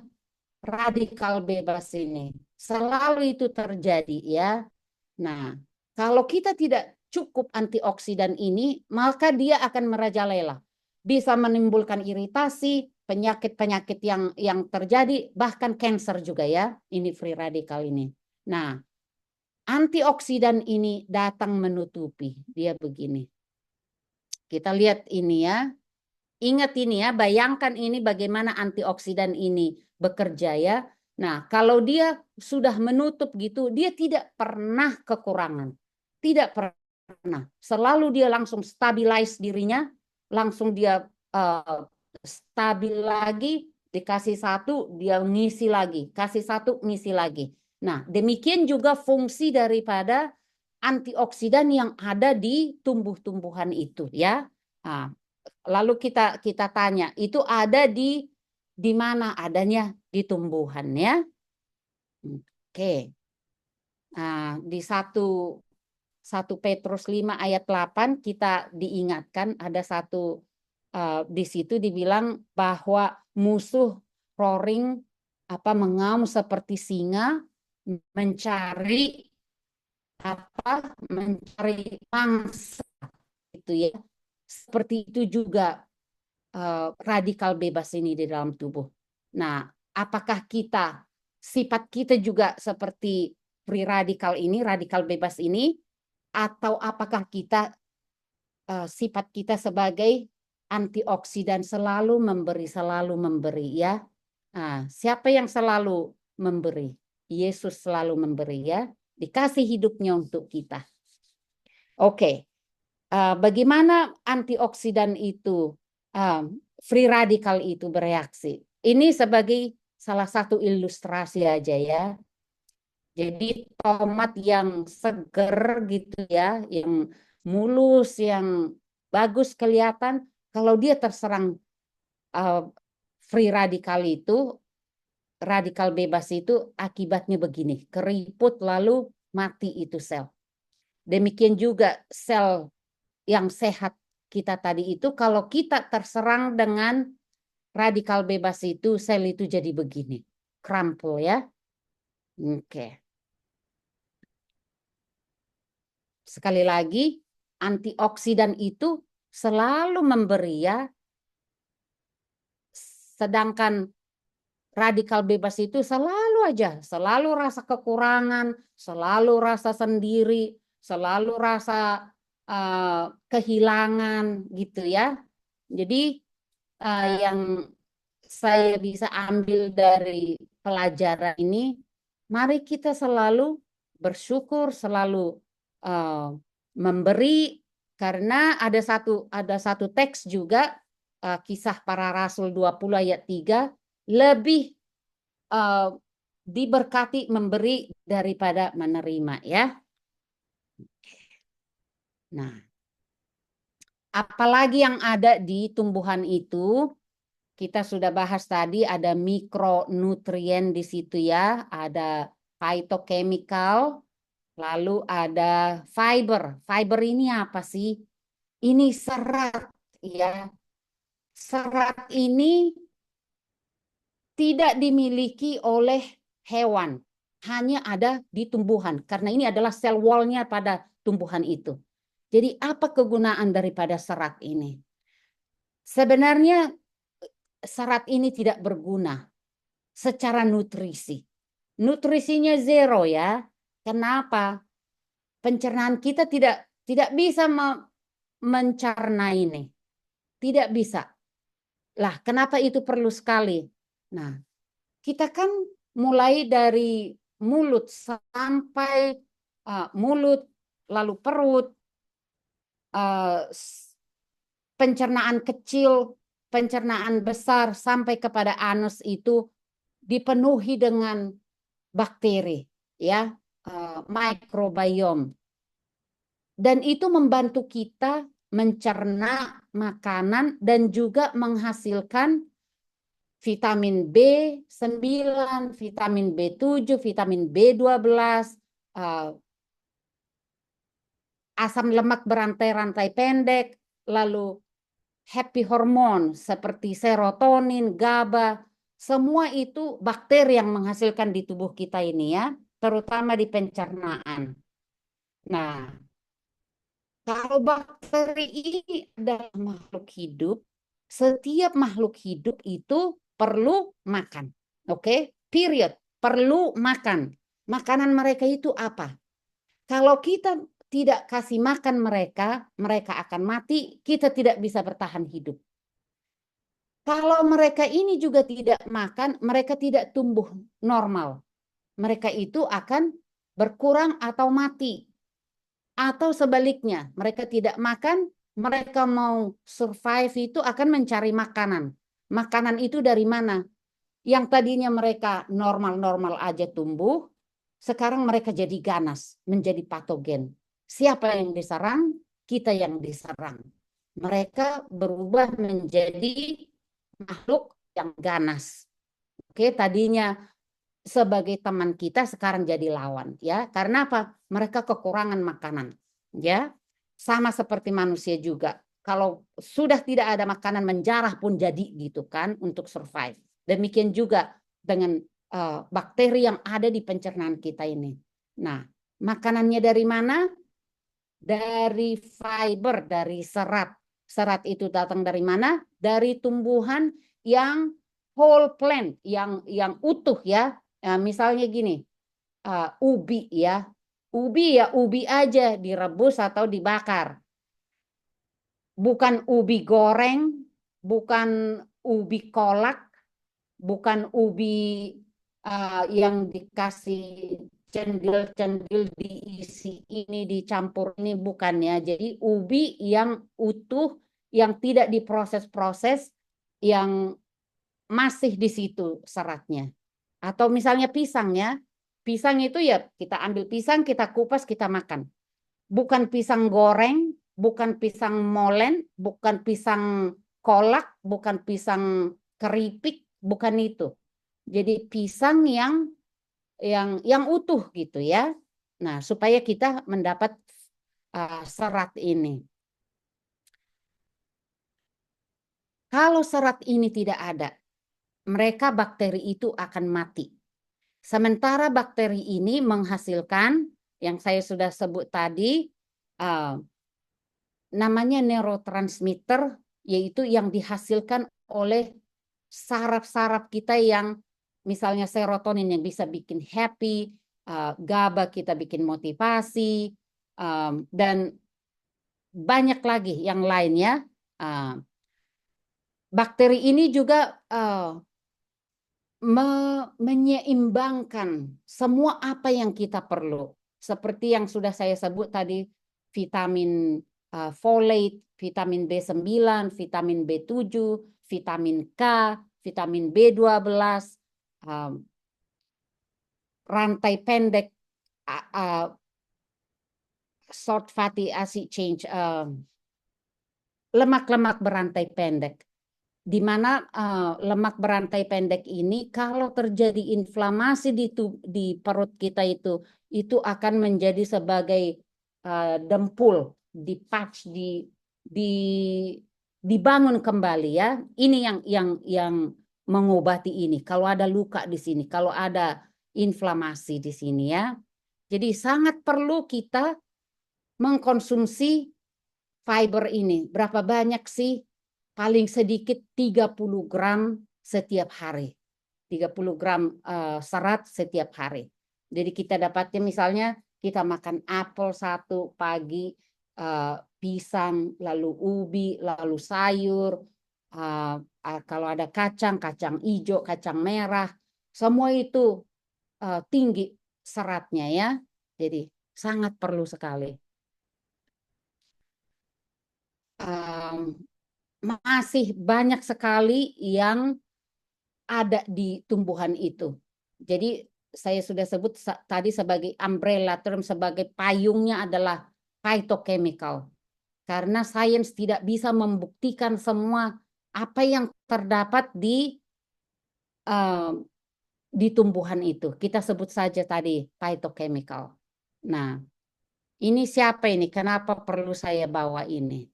radikal bebas ini. Selalu itu terjadi ya. Nah, kalau kita tidak cukup antioksidan ini, maka dia akan merajalela. Bisa menimbulkan iritasi, penyakit-penyakit yang terjadi, bahkan kanker juga ya, ini free radikal ini. Nah, antioksidan ini datang menutupi, dia begini. Kita lihat ini ya. Ingat ini ya, bayangkan ini bagaimana antioksidan ini bekerja ya. Nah, kalau dia sudah menutup gitu, dia tidak pernah kekurangan. Tidak pernah. Selalu dia langsung stabilize dirinya, langsung dia stabil lagi, dikasih satu, dia ngisi lagi. Kasih satu, ngisi lagi. Nah, demikian juga fungsi daripada antioksidan yang ada di tumbuh-tumbuhan itu ya. Nah, lalu kita tanya, itu ada di mana adanya? Di tumbuhan ya. Oke. Nah, di 1 Petrus 5 ayat 8 kita diingatkan ada satu di situ dibilang bahwa musuh roaring mengaum seperti singa mencari mencari mangsa itu ya. Seperti itu juga radikal bebas ini di dalam tubuh. Nah, apakah sifat kita juga seperti free radikal ini, radikal bebas ini, atau apakah sifat kita sebagai antioksidan selalu memberi ya? Nah, siapa yang selalu memberi? Yesus selalu memberi ya, dikasih hidupnya untuk kita. Oke, bagaimana antioksidan itu, free radikal itu bereaksi? Ini sebagai salah satu ilustrasi aja ya. Jadi tomat yang seger gitu ya, yang mulus, yang bagus kelihatan, kalau dia terserang free radikal itu, radikal bebas itu akibatnya begini, keriput lalu mati itu sel. Demikian juga sel yang sehat kita tadi itu, kalau kita terserang dengan radikal bebas itu, sel itu jadi begini, krampul ya. Oke. Sekali lagi, antioksidan itu selalu memberi ya, sedangkan radikal bebas itu selalu rasa kekurangan, selalu rasa sendiri, selalu rasa kehilangan gitu ya. Jadi yang saya bisa ambil dari pelajaran ini, mari kita selalu bersyukur, selalu memberi, karena ada satu teks juga, Kisah Para Rasul 20 ayat 3, lebih diberkati memberi daripada menerima ya. Nah, apalagi yang ada di tumbuhan itu, kita sudah bahas tadi, ada mikronutrien di situ ya, ada phytochemical, lalu ada fiber. Fiber ini apa sih? Ini serat ya. Serat ini tidak dimiliki oleh hewan, hanya ada di tumbuhan, karena ini adalah sel wall-nya pada tumbuhan itu. Jadi apa kegunaan daripada serat ini? Sebenarnya serat ini tidak berguna secara nutrisi. Nutrisinya zero ya. Kenapa? Pencernaan kita tidak bisa mencerna ini. Tidak bisa. Lah, kenapa itu perlu sekali? Nah, kita kan mulai dari mulut sampai mulut, lalu perut, pencernaan kecil, pencernaan besar, sampai kepada anus itu dipenuhi dengan bakteri, ya, mikrobiom. Dan itu membantu kita mencerna makanan dan juga menghasilkan vitamin B9, vitamin B7, vitamin B12, asam lemak berantai-rantai pendek, lalu happy hormone seperti serotonin, GABA, semua itu bakteri yang menghasilkan di tubuh kita ini ya, terutama di pencernaan. Nah, kalau bakteri ini adalah makhluk hidup, setiap makhluk hidup itu perlu makan. Oke, period. Perlu makan. Makanan mereka itu apa? Kalau kita tidak kasih makan mereka, mereka akan mati, kita tidak bisa bertahan hidup. Kalau mereka ini juga tidak makan, mereka tidak tumbuh normal. Mereka itu akan berkurang atau mati. Atau sebaliknya, mereka tidak makan, mereka mau survive itu akan mencari makanan. Makanan itu dari mana? Yang tadinya mereka normal-normal aja tumbuh, sekarang mereka jadi ganas, menjadi patogen. Siapa yang diserang? Kita yang diserang. Mereka berubah menjadi makhluk yang ganas. Oke, tadinya sebagai teman kita sekarang jadi lawan, ya. Karena apa? Mereka kekurangan makanan, ya. Sama seperti manusia juga. Kalau sudah tidak ada makanan, menjarah pun jadi gitu kan untuk survive. Demikian juga dengan bakteri yang ada di pencernaan kita ini. Nah, makanannya dari mana? Dari fiber, dari serat. Serat itu datang dari mana? Dari tumbuhan yang whole plant, yang utuh ya. Nah, misalnya gini, ubi ya. Ubi ya ubi aja direbus atau dibakar. Bukan ubi goreng, bukan ubi kolak, bukan ubi yang dikasih cendil-cendil diisi ini dicampur ini, bukan ya. Jadi ubi yang utuh, yang tidak diproses-proses, yang masih di situ seratnya. Atau misalnya pisang ya. Pisang itu ya kita ambil pisang, kita kupas, kita makan. Bukan pisang goreng, bukan pisang molen, bukan pisang kolak, bukan pisang keripik, bukan itu. Jadi pisang yang utuh gitu ya. Nah, supaya kita mendapat serat ini. Kalau serat ini tidak ada, mereka bakteri itu akan mati. Sementara bakteri ini menghasilkan yang saya sudah sebut tadi, namanya neurotransmitter, yaitu yang dihasilkan oleh saraf-saraf kita yang misalnya serotonin yang bisa bikin happy, GABA kita bikin motivasi, dan banyak lagi yang lainnya. Bakteri ini juga menyeimbangkan semua apa yang kita perlu. Seperti yang sudah saya sebut tadi, vitamin folate, vitamin B9, vitamin B7, vitamin K, vitamin B12, rantai pendek, short fatty acid change, lemak-lemak berantai pendek. Di mana lemak berantai pendek ini kalau terjadi inflamasi di perut kita itu akan menjadi sebagai dempul, dipatch, dibangun kembali ya. Ini yang mengobati ini. Kalau ada luka di sini, kalau ada inflamasi di sini ya. Jadi sangat perlu kita mengkonsumsi fiber ini. Berapa banyak sih? Paling sedikit 30 gram setiap hari. 30 gram serat setiap hari. Jadi kita dapatnya misalnya kita makan apel satu pagi, pisang, lalu ubi, lalu sayur, kalau ada kacang, kacang hijau, kacang merah, semua itu tinggi seratnya ya. Jadi sangat perlu sekali. Masih banyak sekali yang ada di tumbuhan itu. Jadi saya sudah sebut tadi sebagai umbrella term, sebagai payungnya adalah phytochemical. Karena sains tidak bisa membuktikan semua apa yang terdapat di tumbuhan itu. Kita sebut saja tadi phytochemical. Nah, ini siapa ini? Kenapa perlu saya bawa ini?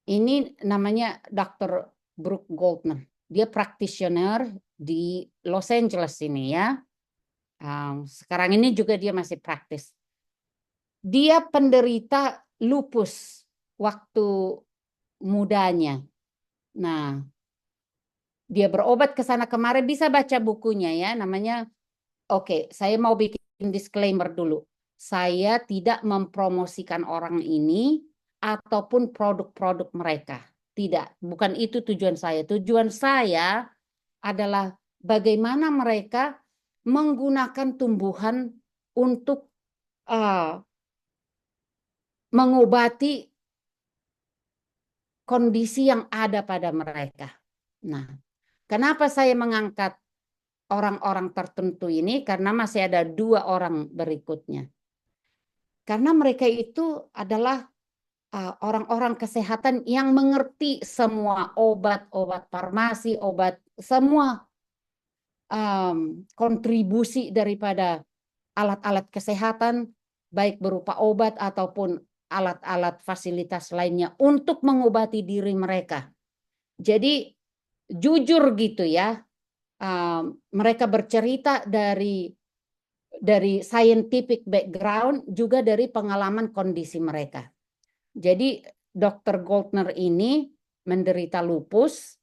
Ini namanya Dr. Brooke Goldman. Dia practitioner di Los Angeles ini ya. Sekarang ini juga dia masih praktis. Dia penderita lupus waktu mudanya. Nah, dia berobat ke sana kemarin, bisa baca bukunya ya, namanya, oke, saya mau bikin disclaimer dulu. Saya tidak mempromosikan orang ini ataupun produk-produk mereka. Tidak, bukan itu tujuan saya. Tujuan saya adalah bagaimana mereka menggunakan tumbuhan untuk mengobati kondisi yang ada pada mereka. Nah, kenapa saya mengangkat orang-orang tertentu ini? Karena masih ada 2 orang berikutnya. Karena mereka itu adalah orang-orang kesehatan yang mengerti semua obat-obat farmasi, obat semua kontribusi daripada alat-alat kesehatan, baik berupa obat ataupun alat-alat fasilitas lainnya untuk mengobati diri mereka. Jadi jujur gitu ya, mereka bercerita dari scientific background, juga dari pengalaman kondisi mereka. Jadi Dr. Goldner ini menderita lupus.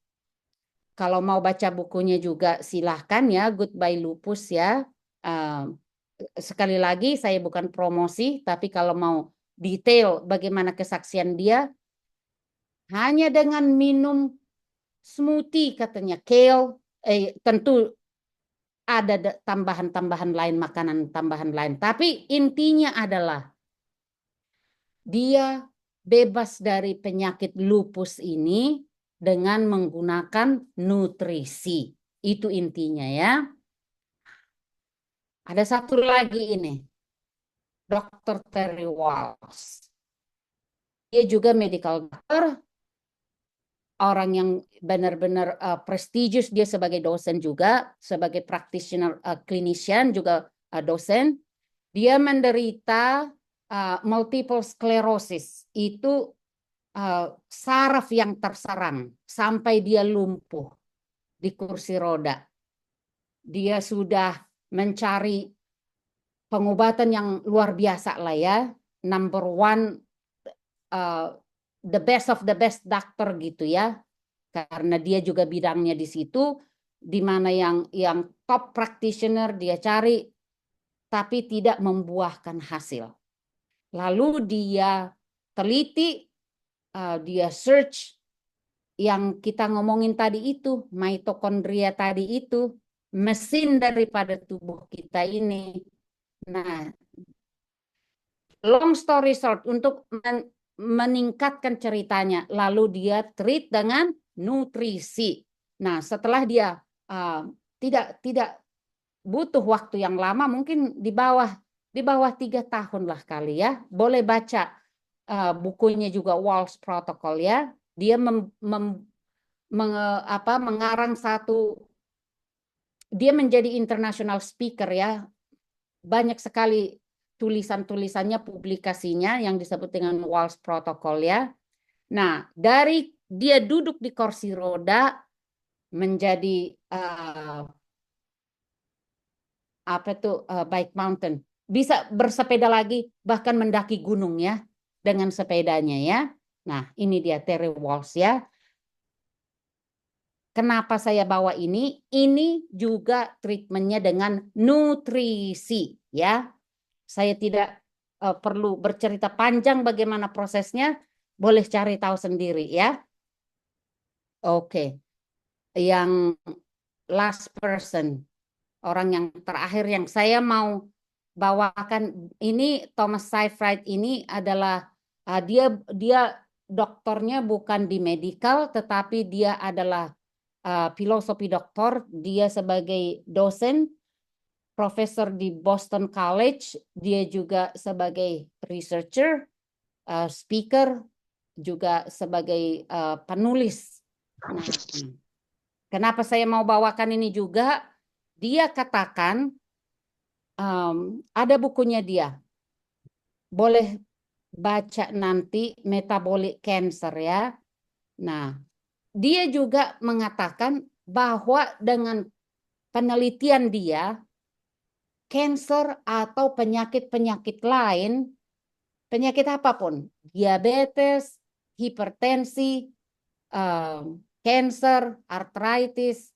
Kalau mau baca bukunya juga silahkan ya, Goodbye Lupus ya. Sekali lagi saya bukan promosi, tapi kalau mau detail bagaimana kesaksian dia, hanya dengan minum smoothie katanya, kale, tentu ada tambahan-tambahan lain, makanan tambahan lain. Tapi intinya adalah dia bebas dari penyakit lupus ini dengan menggunakan nutrisi. Itu intinya ya. Ada satu lagi ini, Dr. Terry Walsh. Dia juga medical doctor, orang yang benar-benar prestigious. Dia sebagai dosen juga, sebagai practitioner clinician juga dosen. Dia menderita multiple sclerosis, itu saraf yang terserang sampai dia lumpuh di kursi roda. Dia sudah mencari pengobatan yang luar biasa lah ya, number one, the best of the best doctor gitu ya, karena dia juga bidangnya di situ, di mana yang top practitioner dia cari, tapi tidak membuahkan hasil. Lalu dia teliti, dia search yang kita ngomongin tadi itu, mitokondria tadi itu, mesin daripada tubuh kita ini. Nah, long story short, untuk meningkatkan ceritanya, lalu dia treat dengan nutrisi. Nah, setelah dia tidak butuh waktu yang lama, mungkin di bawah 3 tahun lah kali ya. Boleh baca bukunya juga, Walsh Protocol ya. Dia mengarang satu, dia menjadi international speaker ya. Banyak sekali tulisan-tulisannya, publikasinya yang disebut dengan Walsh Protocol ya. Nah, dari dia duduk di kursi roda menjadi bike mountain, bisa bersepeda lagi, bahkan mendaki gunung ya dengan sepedanya ya. Nah, ini dia Terry Walsh ya. Kenapa saya bawa ini? Ini juga treatmentnya dengan nutrisi ya. Saya tidak perlu bercerita panjang bagaimana prosesnya, boleh cari tahu sendiri ya. Oke. Yang last person, orang yang terakhir yang saya mau bawakan ini, Thomas Seyfried ini adalah dia doktornya bukan di medical, tetapi dia adalah filosofi doktor. Dia sebagai dosen, profesor di Boston College, dia juga sebagai researcher, speaker, juga sebagai penulis. Nah, kenapa saya mau bawakan ini juga? Dia katakan, ada bukunya dia, boleh baca nanti, Metabolic Cancer ya. Nah, dia juga mengatakan bahwa dengan penelitian dia, cancer atau penyakit-penyakit lain, penyakit apapun, diabetes, hipertensi, cancer, arthritis,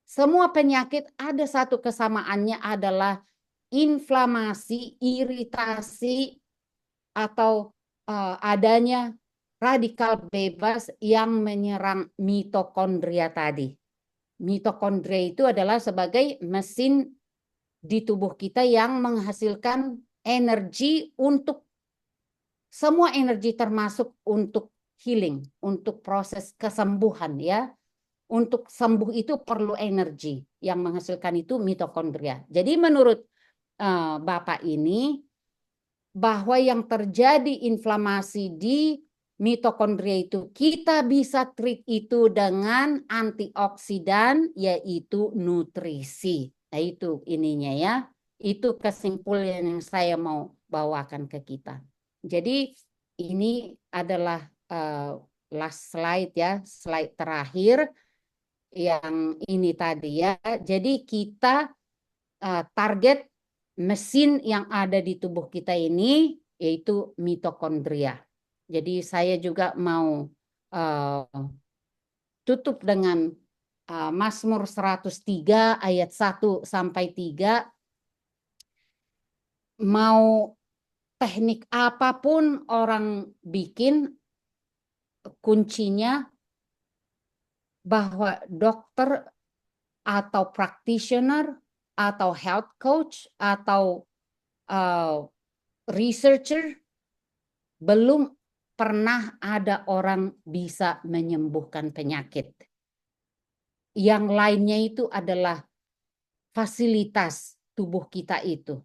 semua penyakit ada satu kesamaannya, adalah inflamasi, iritasi, atau adanya radikal bebas yang menyerang mitokondria tadi. Mitokondria itu adalah sebagai mesin di tubuh kita yang menghasilkan energi untuk semua energi, termasuk untuk healing, untuk proses kesembuhan ya. Untuk sembuh itu perlu energi, yang menghasilkan itu mitokondria. Jadi menurut Bapak ini, bahwa yang terjadi inflamasi di mitokondria itu kita bisa treat itu dengan antioksidan yaitu nutrisi. Nah itu ininya ya. Itu kesimpulan yang saya mau bawakan ke kita. Jadi ini adalah last slide ya, slide terakhir yang ini tadi ya. Jadi kita target mesin yang ada di tubuh kita ini yaitu mitokondria. Jadi saya juga mau tutup dengan Mazmur 103 ayat 1 sampai 3. Mau teknik apapun orang bikin, kuncinya bahwa dokter atau practitioner atau health coach atau researcher belum pernah ada orang bisa menyembuhkan penyakit. Yang lainnya itu adalah fasilitas tubuh kita itu.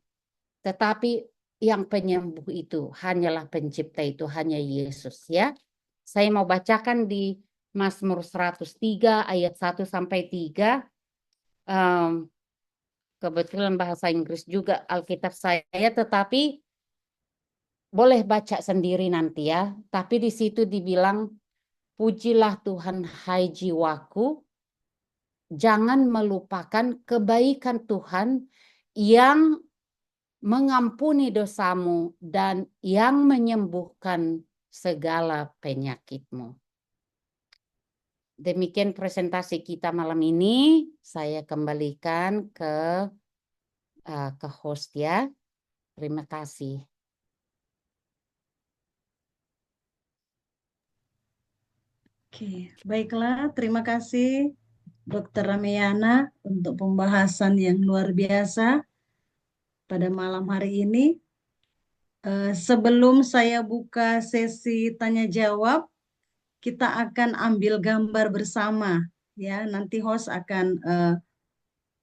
Tetapi yang penyembuh itu hanyalah pencipta itu, hanya Yesus ya. Saya mau bacakan di Mazmur 103 ayat 1 sampai 3. Kebetulan bahasa Inggris juga Alkitab saya, tetapi boleh baca sendiri nanti ya. Tapi di situ dibilang, pujilah Tuhan hai jiwaku, jangan melupakan kebaikan Tuhan yang mengampuni dosamu dan yang menyembuhkan segala penyakitmu. Demikian presentasi kita malam ini. Saya kembalikan ke host ya. Terima kasih. Oke, baiklah. Terima kasih Dr. Ramayana untuk pembahasan yang luar biasa pada malam hari ini. Sebelum saya buka sesi tanya jawab, kita akan ambil gambar bersama ya. Nanti host akan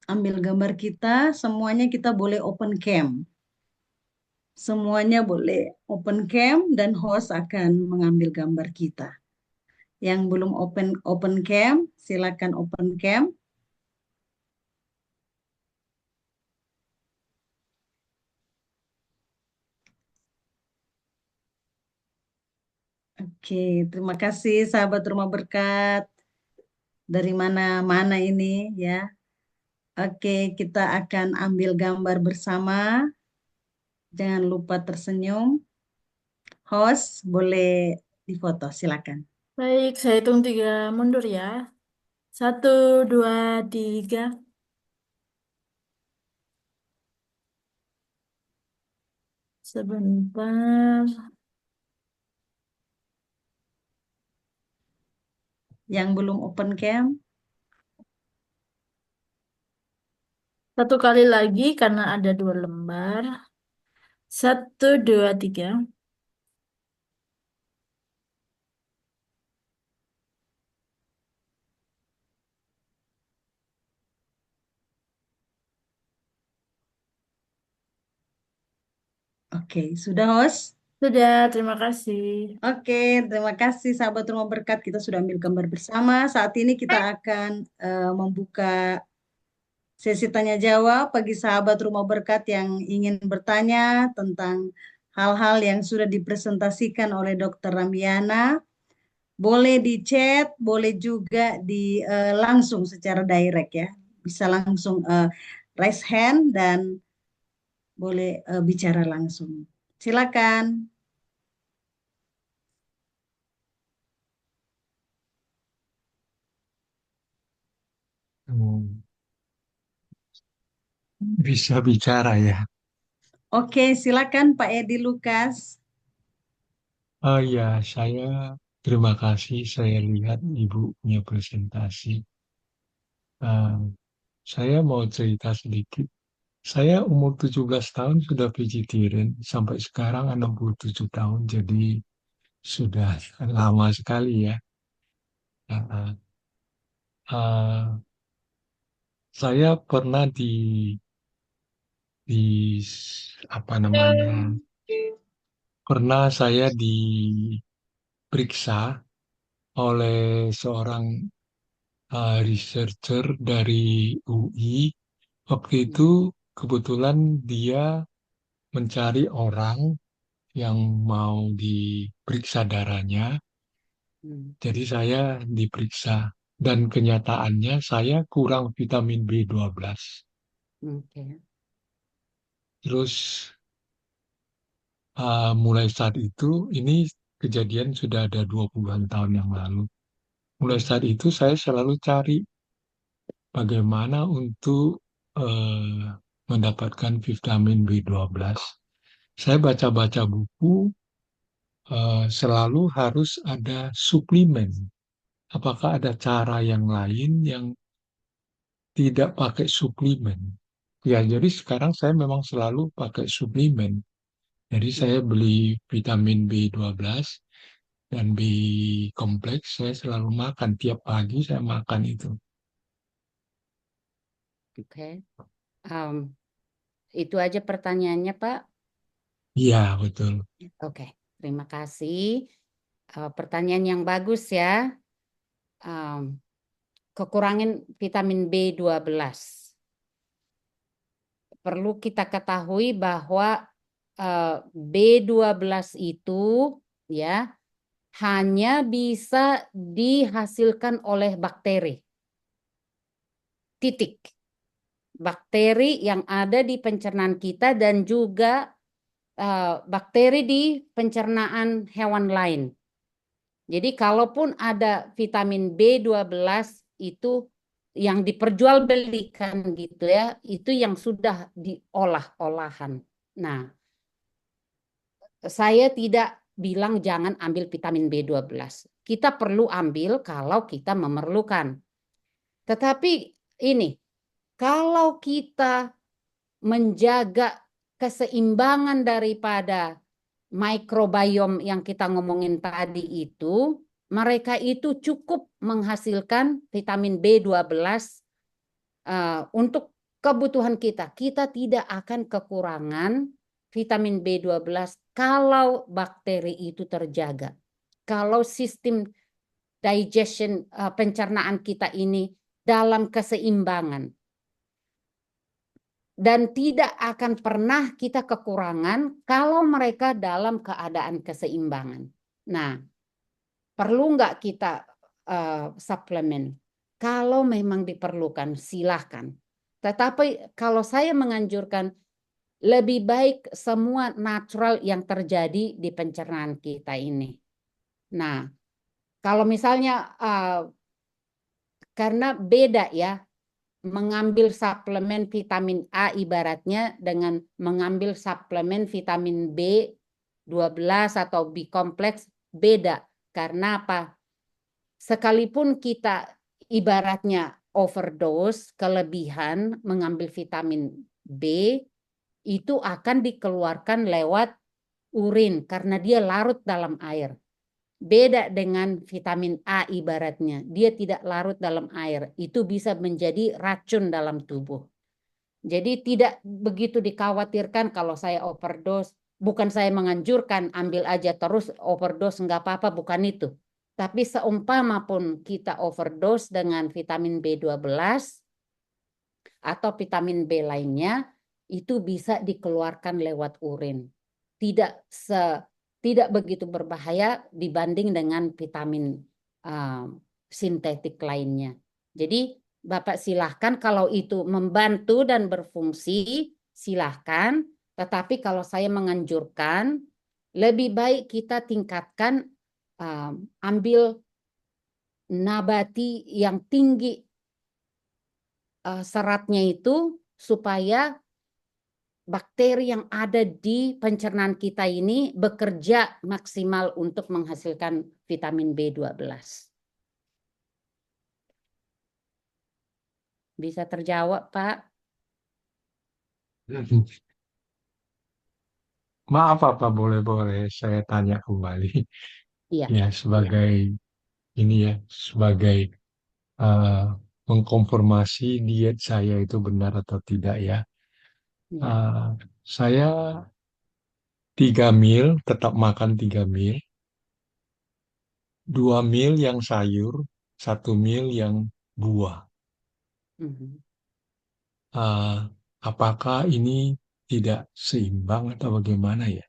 ambil gambar kita, semuanya kita boleh open cam. Semuanya boleh open cam dan host akan mengambil gambar kita. Yang belum open cam, silakan open cam. Oke, terima kasih sahabat Rumah Berkat. Dari mana-mana ini ya. Oke, kita akan ambil gambar bersama. Jangan lupa tersenyum. Host, boleh difoto, silakan. Baik, saya hitung 3 mundur ya. 1, 2, 3. Sebentar. Yang belum open cam, Satu kali lagi karena ada 2 lembar. 1, 2, 3. oke, sudah host? Sudah, terima kasih. Oke, terima kasih sahabat Rumah Berkat. Kita sudah ambil gambar bersama. Saat ini kita akan membuka sesi tanya jawab bagi sahabat Rumah Berkat yang ingin bertanya tentang hal-hal yang sudah dipresentasikan oleh Dr. Ramiana. Boleh di chat, boleh juga di langsung secara direct ya. Bisa langsung raise hand dan boleh bicara langsung. Silakan. Bisa bicara ya. Oke, silakan Pak Edi Lukas. Oh ya, saya terima kasih. Saya lihat Ibu punya presentasi. Eh, saya mau cerita sedikit. Saya umur 17 tahun sudah vegetarian. Sampai sekarang 67 tahun. Jadi sudah lama sekali ya. Eh, eh, saya pernah di apa namanya pernah saya diperiksa oleh seorang researcher dari UI. Waktu itu kebetulan dia mencari orang yang mau diperiksa darahnya. Hmm, Jadi saya diperiksa dan kenyataannya saya kurang vitamin B12. oke. Terus mulai saat itu, ini kejadian sudah ada 20-an tahun yang lalu. Mulai saat itu saya selalu cari bagaimana untuk mendapatkan vitamin B12. Saya baca-baca buku, selalu harus ada suplemen. Apakah ada cara yang lain yang tidak pakai suplemen? Ya, jadi sekarang saya memang selalu pakai suplemen. Jadi saya beli vitamin B12 dan B kompleks, saya selalu makan. Tiap pagi saya makan itu. Oke. Em, itu aja pertanyaannya, Pak. Iya, betul. Oke, terima kasih. Pertanyaan yang bagus ya. Kekurangan vitamin B12. Perlu kita ketahui bahwa B12 itu ya hanya bisa dihasilkan oleh bakteri. Titik. Bakteri yang ada di pencernaan kita dan juga bakteri di pencernaan hewan lain. Jadi kalaupun ada vitamin B12 itu yang diperjualbelikan gitu ya, itu yang sudah diolah-olahan. Nah, saya tidak bilang jangan ambil vitamin B12. Kita perlu ambil kalau kita memerlukan. Tetapi ini, kalau kita menjaga keseimbangan daripada mikrobiom yang kita ngomongin tadi itu, mereka itu cukup menghasilkan vitamin B12 untuk kebutuhan kita. Kita tidak akan kekurangan vitamin B12 kalau bakteri itu terjaga. Kalau sistem digestion pencernaan kita ini dalam keseimbangan. Dan tidak akan pernah kita kekurangan kalau mereka dalam keadaan keseimbangan. Nah, perlu nggak kita suplemen? Kalau memang diperlukan, silahkan. Tetapi kalau saya menganjurkan, lebih baik semua natural yang terjadi di pencernaan kita ini. Nah, kalau misalnya karena beda ya, mengambil suplemen vitamin A ibaratnya dengan mengambil suplemen vitamin B12 atau B kompleks beda. Karena apa? Sekalipun kita ibaratnya overdose, kelebihan mengambil vitamin B, itu akan dikeluarkan lewat urin karena dia larut dalam air. Beda dengan vitamin A ibaratnya, dia tidak larut dalam air. Itu bisa menjadi racun dalam tubuh. Jadi tidak begitu dikhawatirkan kalau saya overdose. Bukan saya menganjurkan ambil aja terus overdose nggak apa-apa, bukan itu. Tapi seumpama pun kita overdose dengan vitamin B12 atau vitamin B lainnya, itu bisa dikeluarkan lewat urin. Tidak begitu berbahaya dibanding dengan vitamin sintetik lainnya. Jadi Bapak silahkan kalau itu membantu dan berfungsi, silahkan. Tetapi kalau saya menganjurkan, lebih baik kita tingkatkan ambil nabati yang tinggi seratnya itu supaya bakteri yang ada di pencernaan kita ini bekerja maksimal untuk menghasilkan vitamin B12. Bisa terjawab, Pak? Maaf apa boleh-boleh saya tanya kembali. Iya. Ya, sebagai ini ya, sebagai eh, mengkonfirmasi diet saya itu benar atau tidak ya. Iya. Saya 3 mil, tetap makan 3 mil, 2 mil yang sayur, 1 mil yang buah. Mhm. Apakah ini tidak seimbang atau bagaimana ya?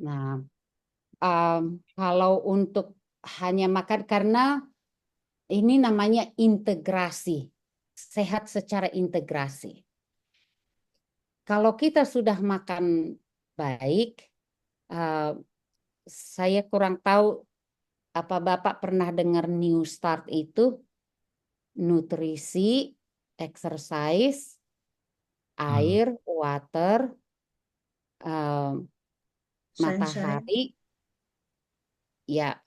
Nah, kalau untuk hanya makan, karena ini namanya integrasi, sehat secara integrasi. Kalau kita sudah makan baik, saya kurang tahu apa Bapak pernah dengar New Start itu, nutrisi, exercise, air, water, Sunshine, matahari, ya,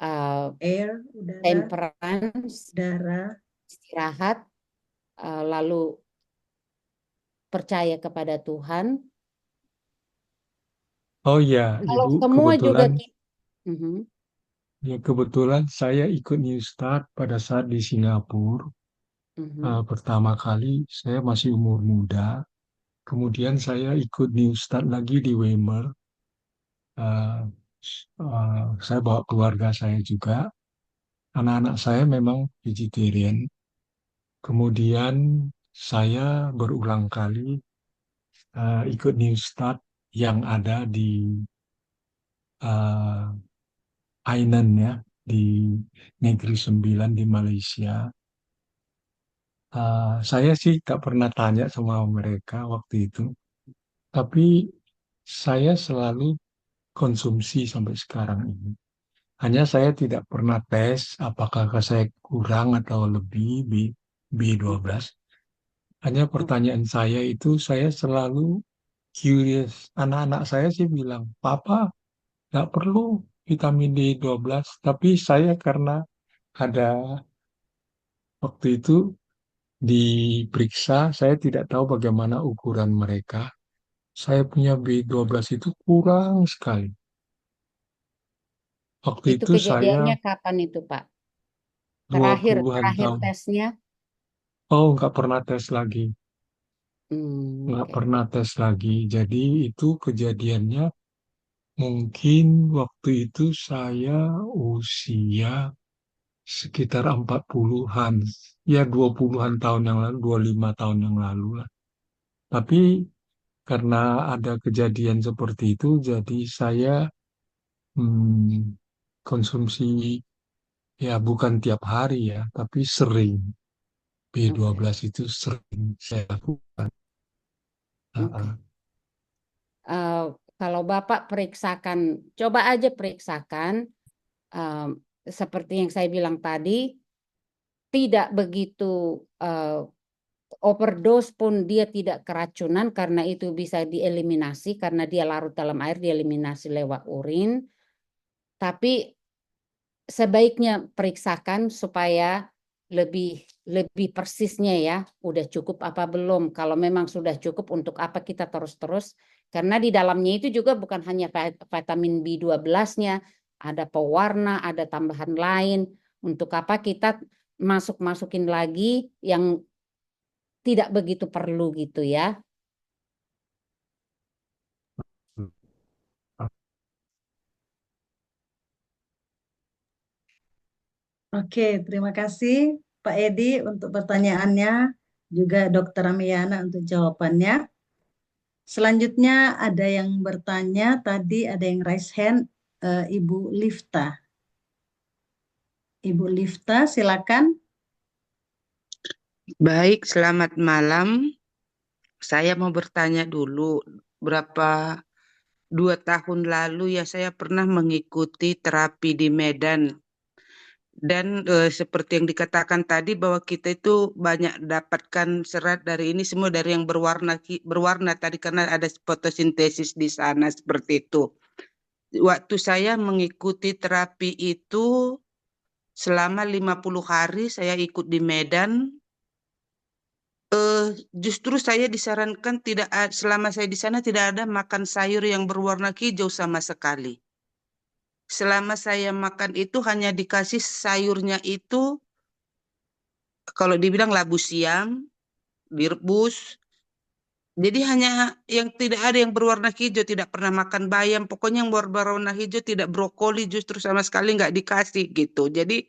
air, udara, temperance, darah. istirahat, lalu percaya kepada Tuhan. Oh ya, Kalau Ibu, semua juga kita, kebetulan saya ikut New Start pada saat di Singapura. Pertama kali saya masih umur muda. Kemudian saya ikut New Start lagi di Weimar. Uh, saya bawa keluarga saya juga. Anak-anak saya memang vegetarian. Kemudian saya berulang kali ikut New Start yang ada di uh, Ainan ya, di Negeri Sembilan di Malaysia. Saya sih tak pernah tanya sama mereka waktu itu, tapi saya selalu konsumsi sampai sekarang ini. Hanya saya tidak pernah tes apakah saya kurang atau lebih B12. Hanya pertanyaan saya itu, saya selalu curious. Anak-anak saya sih bilang, Papa, nggak perlu vitamin D12. Tapi saya karena ada waktu itu diperiksa, saya tidak tahu bagaimana ukuran mereka. Saya punya B12 itu kurang sekali. Waktu itu itu saya kejadiannya kapan itu, Pak? 20-an Terakhir tahun. tesnya? Oh, nggak pernah tes lagi. Nggak Oke. pernah tes lagi. Jadi itu kejadiannya mungkin waktu itu saya usia sekitar 40-an. Ya 20-an tahun yang lalu, 25 tahun yang lalu lah. Tapi karena ada kejadian seperti itu, jadi saya hmm, konsumsi ya bukan tiap hari ya, tapi sering. Oke. B12 itu sering saya lakukan. Ah, Oke. ah. Eh, Kalau Bapak periksakan, coba aja periksakan, eh, seperti yang saya bilang tadi, tidak begitu overdose pun dia tidak keracunan karena itu bisa dieliminasi karena dia larut dalam air, dieliminasi lewat urin. Tapi sebaiknya periksakan supaya lebih lebih persisnya ya, udah cukup apa belum. Kalau memang sudah cukup, untuk apa kita terus-terus? Karena di dalamnya itu juga bukan hanya vitamin B12-nya, ada pewarna, ada tambahan lain. Untuk apa kita masukin lagi yang tidak begitu perlu gitu ya. Oke, terima kasih Pak Edi untuk pertanyaannya, juga Dokter Amiyana untuk jawabannya. Selanjutnya ada yang bertanya, tadi ada yang raise hand, Ibu Lifta. Ibu Lifta, silakan. Baik, selamat malam. Saya mau bertanya dulu, berapa 2 tahun lalu ya saya pernah mengikuti terapi di Medan. Dan seperti yang dikatakan tadi bahwa kita itu banyak dapatkan serat dari ini semua dari yang berwarna tadi karena ada fotosintesis di sana seperti itu. Waktu saya mengikuti terapi itu selama 50 hari saya ikut di Medan. Justru saya disarankan selama saya di sana tidak ada makan sayur yang berwarna hijau sama sekali. Selama saya makan itu hanya dikasih sayurnya itu, kalau dibilang labu siam, direbus, Jadi hanya yang tidak ada yang berwarna hijau, tidak pernah makan bayam. Pokoknya yang berwarna hijau, tidak brokoli, justru sama sekali nggak dikasih gitu. Jadi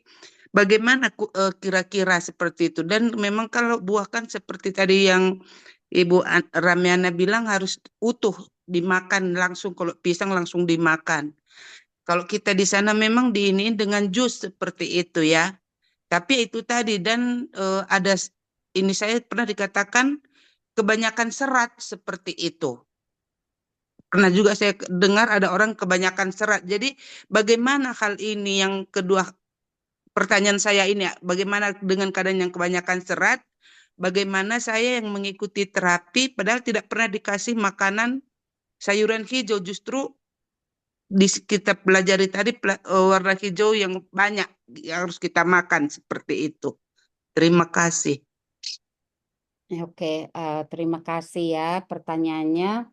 bagaimana kira-kira seperti itu? Dan memang kalau buah kan seperti tadi yang Ibu Ramiana bilang harus utuh dimakan langsung. Kalau pisang langsung dimakan. Kalau kita di sana memang diiniin dengan jus seperti itu ya. Tapi itu tadi dan ini saya pernah dikatakan kebanyakan serat seperti itu. Pernah juga saya dengar ada orang kebanyakan serat. Jadi bagaimana hal ini yang kedua pertanyaan saya ini, bagaimana dengan keadaan yang kebanyakan serat? Bagaimana saya yang mengikuti terapi padahal tidak pernah dikasih makanan sayuran hijau, justru kita pelajari tadi warna hijau yang banyak yang harus kita makan seperti itu. Terima kasih. Oke, terima kasih ya pertanyaannya.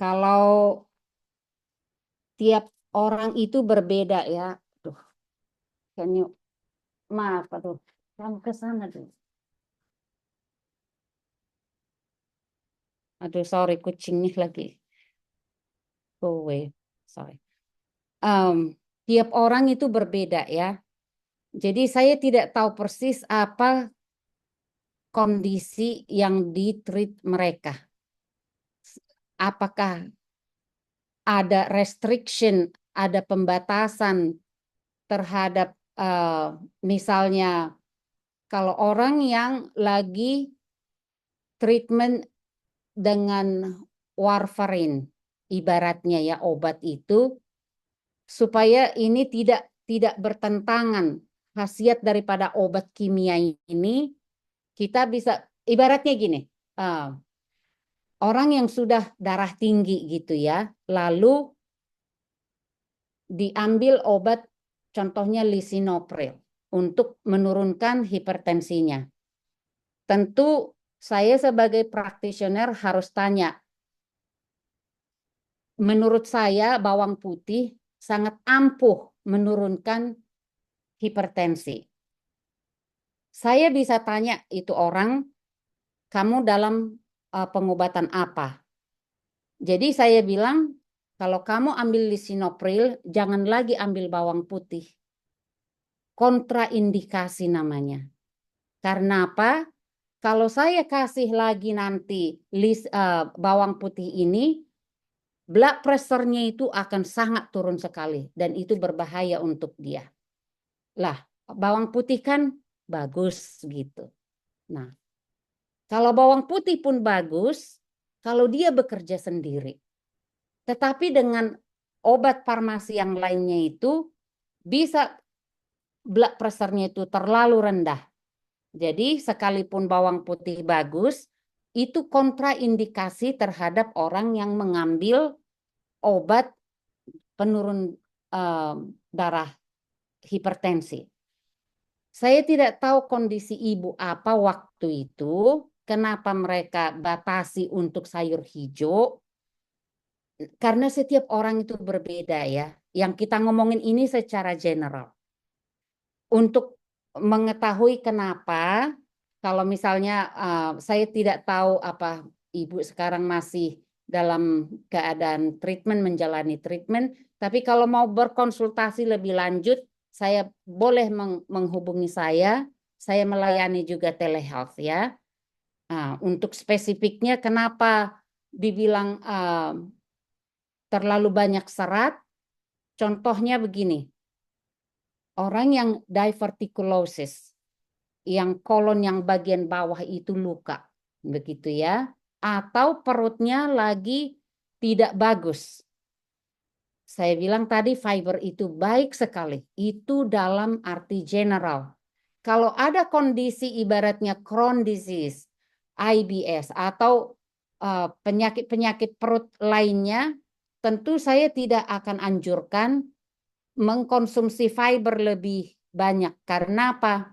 Kalau tiap orang itu berbeda ya. Aduh, maaf, aduh, kamu ke sana tuh. Aduh, sorry, kucing nih lagi. Go away, sorry. Tiap orang itu berbeda ya. Jadi saya tidak tahu persis apa kondisi yang di-treat mereka. Apakah ada restriction, ada pembatasan terhadap misalnya kalau orang yang lagi treatment dengan warfarin, ibaratnya ya obat itu, supaya ini tidak bertentangan khasiat daripada obat kimia ini, kita bisa ibaratnya gini, orang yang sudah darah tinggi gitu ya, lalu diambil obat contohnya lisinopril untuk menurunkan hipertensinya. Tentu saya sebagai practitioner harus tanya, menurut saya bawang putih sangat ampuh menurunkan hipertensi. Saya bisa tanya itu orang, kamu dalam pengobatan apa? Jadi saya bilang, kalau kamu ambil lisinopril, jangan lagi ambil bawang putih. Kontraindikasi namanya. Karena apa? Kalau saya kasih lagi nanti bawang putih ini, blood pressure-nya itu akan sangat turun sekali. Dan itu berbahaya untuk dia. Lah, bawang putih kan bagus gitu. Nah, kalau bawang putih pun bagus, kalau dia bekerja sendiri. Tetapi dengan obat farmasi yang lainnya itu, bisa blood pressure-nya itu terlalu rendah. Jadi sekalipun bawang putih bagus, itu kontraindikasi terhadap orang yang mengambil obat penurun darah hipertensi. Saya tidak tahu kondisi ibu apa waktu itu, kenapa mereka batasi untuk sayur hijau, karena setiap orang itu berbeda ya. Yang kita ngomongin ini secara general. Untuk mengetahui kenapa, kalau misalnya saya tidak tahu apa ibu sekarang masih dalam keadaan treatment, menjalani treatment, tapi kalau mau berkonsultasi lebih lanjut, saya boleh menghubungi saya melayani juga telehealth ya. Untuk spesifiknya kenapa dibilang terlalu banyak serat, contohnya begini. Orang yang diverticulosis, yang kolon yang bagian bawah itu luka, begitu ya, atau perutnya lagi tidak bagus. Saya bilang tadi fiber itu baik sekali, itu dalam arti general. Kalau ada kondisi ibaratnya Crohn disease, IBS, atau penyakit-penyakit perut lainnya, tentu saya tidak akan anjurkan mengkonsumsi fiber lebih banyak. Karena apa?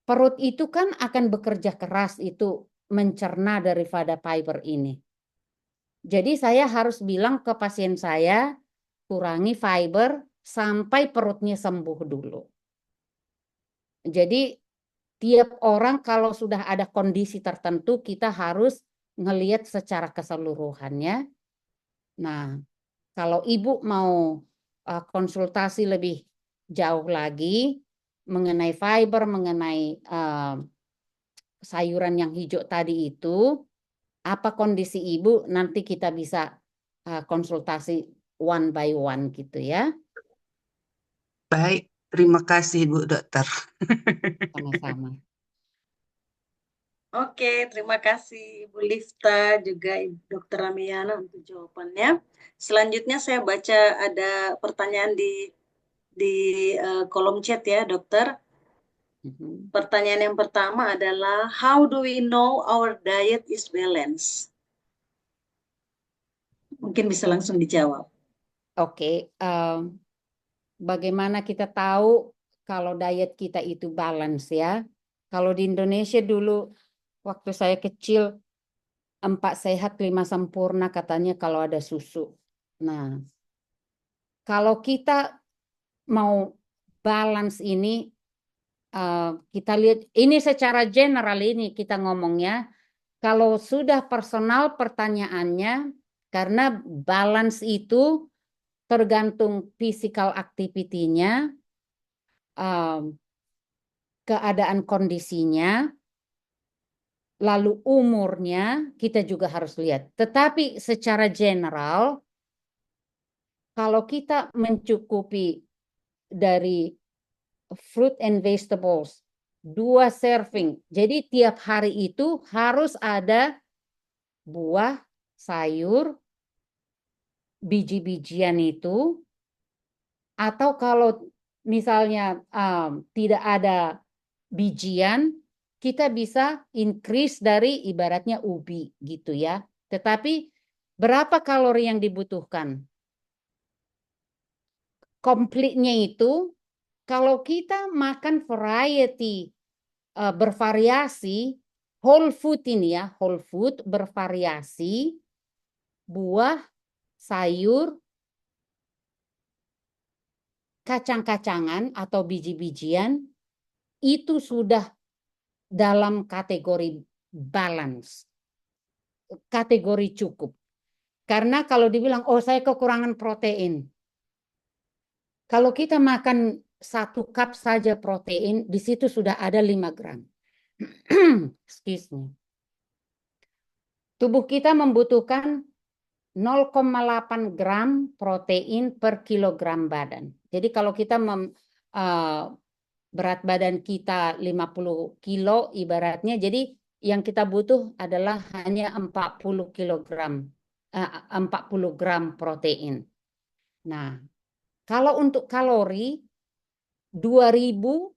Perut itu kan akan bekerja keras itu mencerna daripada fiber ini. Jadi saya harus bilang ke pasien saya, kurangi fiber sampai perutnya sembuh dulu. Jadi tiap orang kalau sudah ada kondisi tertentu kita harus ngelihat secara keseluruhannya. Nah, kalau ibu mau konsultasi lebih jauh lagi mengenai fiber, mengenai sayuran yang hijau tadi itu, apa kondisi ibu, nanti kita bisa konsultasi one by one gitu ya. Baik, terima kasih Bu Dokter. Sama-sama. Oke, terima kasih Ibu Lifta juga Ibu Dr. Ramiana untuk jawabannya. Selanjutnya saya baca ada pertanyaan di kolom chat ya, Dokter. Pertanyaan yang pertama adalah, how do we know our diet is balanced? Mungkin bisa langsung dijawab. Oke, bagaimana kita tahu kalau diet kita itu balance ya? Kalau di Indonesia dulu waktu saya kecil 4 sehat 5 sempurna katanya kalau ada susu. Nah, kalau kita mau balance ini, kita lihat ini secara general ini kita ngomongnya. Kalau sudah personal pertanyaannya, karena balance itu tergantung physical activity-nya, keadaan kondisinya, lalu umurnya kita juga harus lihat. Tetapi secara general, kalau kita mencukupi dari fruit and vegetables 2 serving, jadi tiap hari itu harus ada buah, sayur, biji-bijian itu, atau kalau misalnya tidak ada bijian, kita bisa increase dari ibaratnya ubi gitu ya. Tetapi berapa kalori yang dibutuhkan? Komplitnya itu kalau kita makan variety, bervariasi, whole food ini ya, whole food bervariasi, buah, sayur, kacang-kacangan atau biji-bijian, itu sudah dalam kategori balance, kategori cukup. Karena kalau dibilang, oh saya kekurangan protein. Kalau kita makan 1 cup saja protein, di situ sudah ada 5 gram. Excuse me. Tubuh kita membutuhkan 0,8 gram protein per kilogram badan. Jadi kalau kita berat badan kita 50 kilo ibaratnya, jadi yang kita butuh adalah hanya 40 kilogram, 40 gram protein. Nah, kalau untuk kalori 2000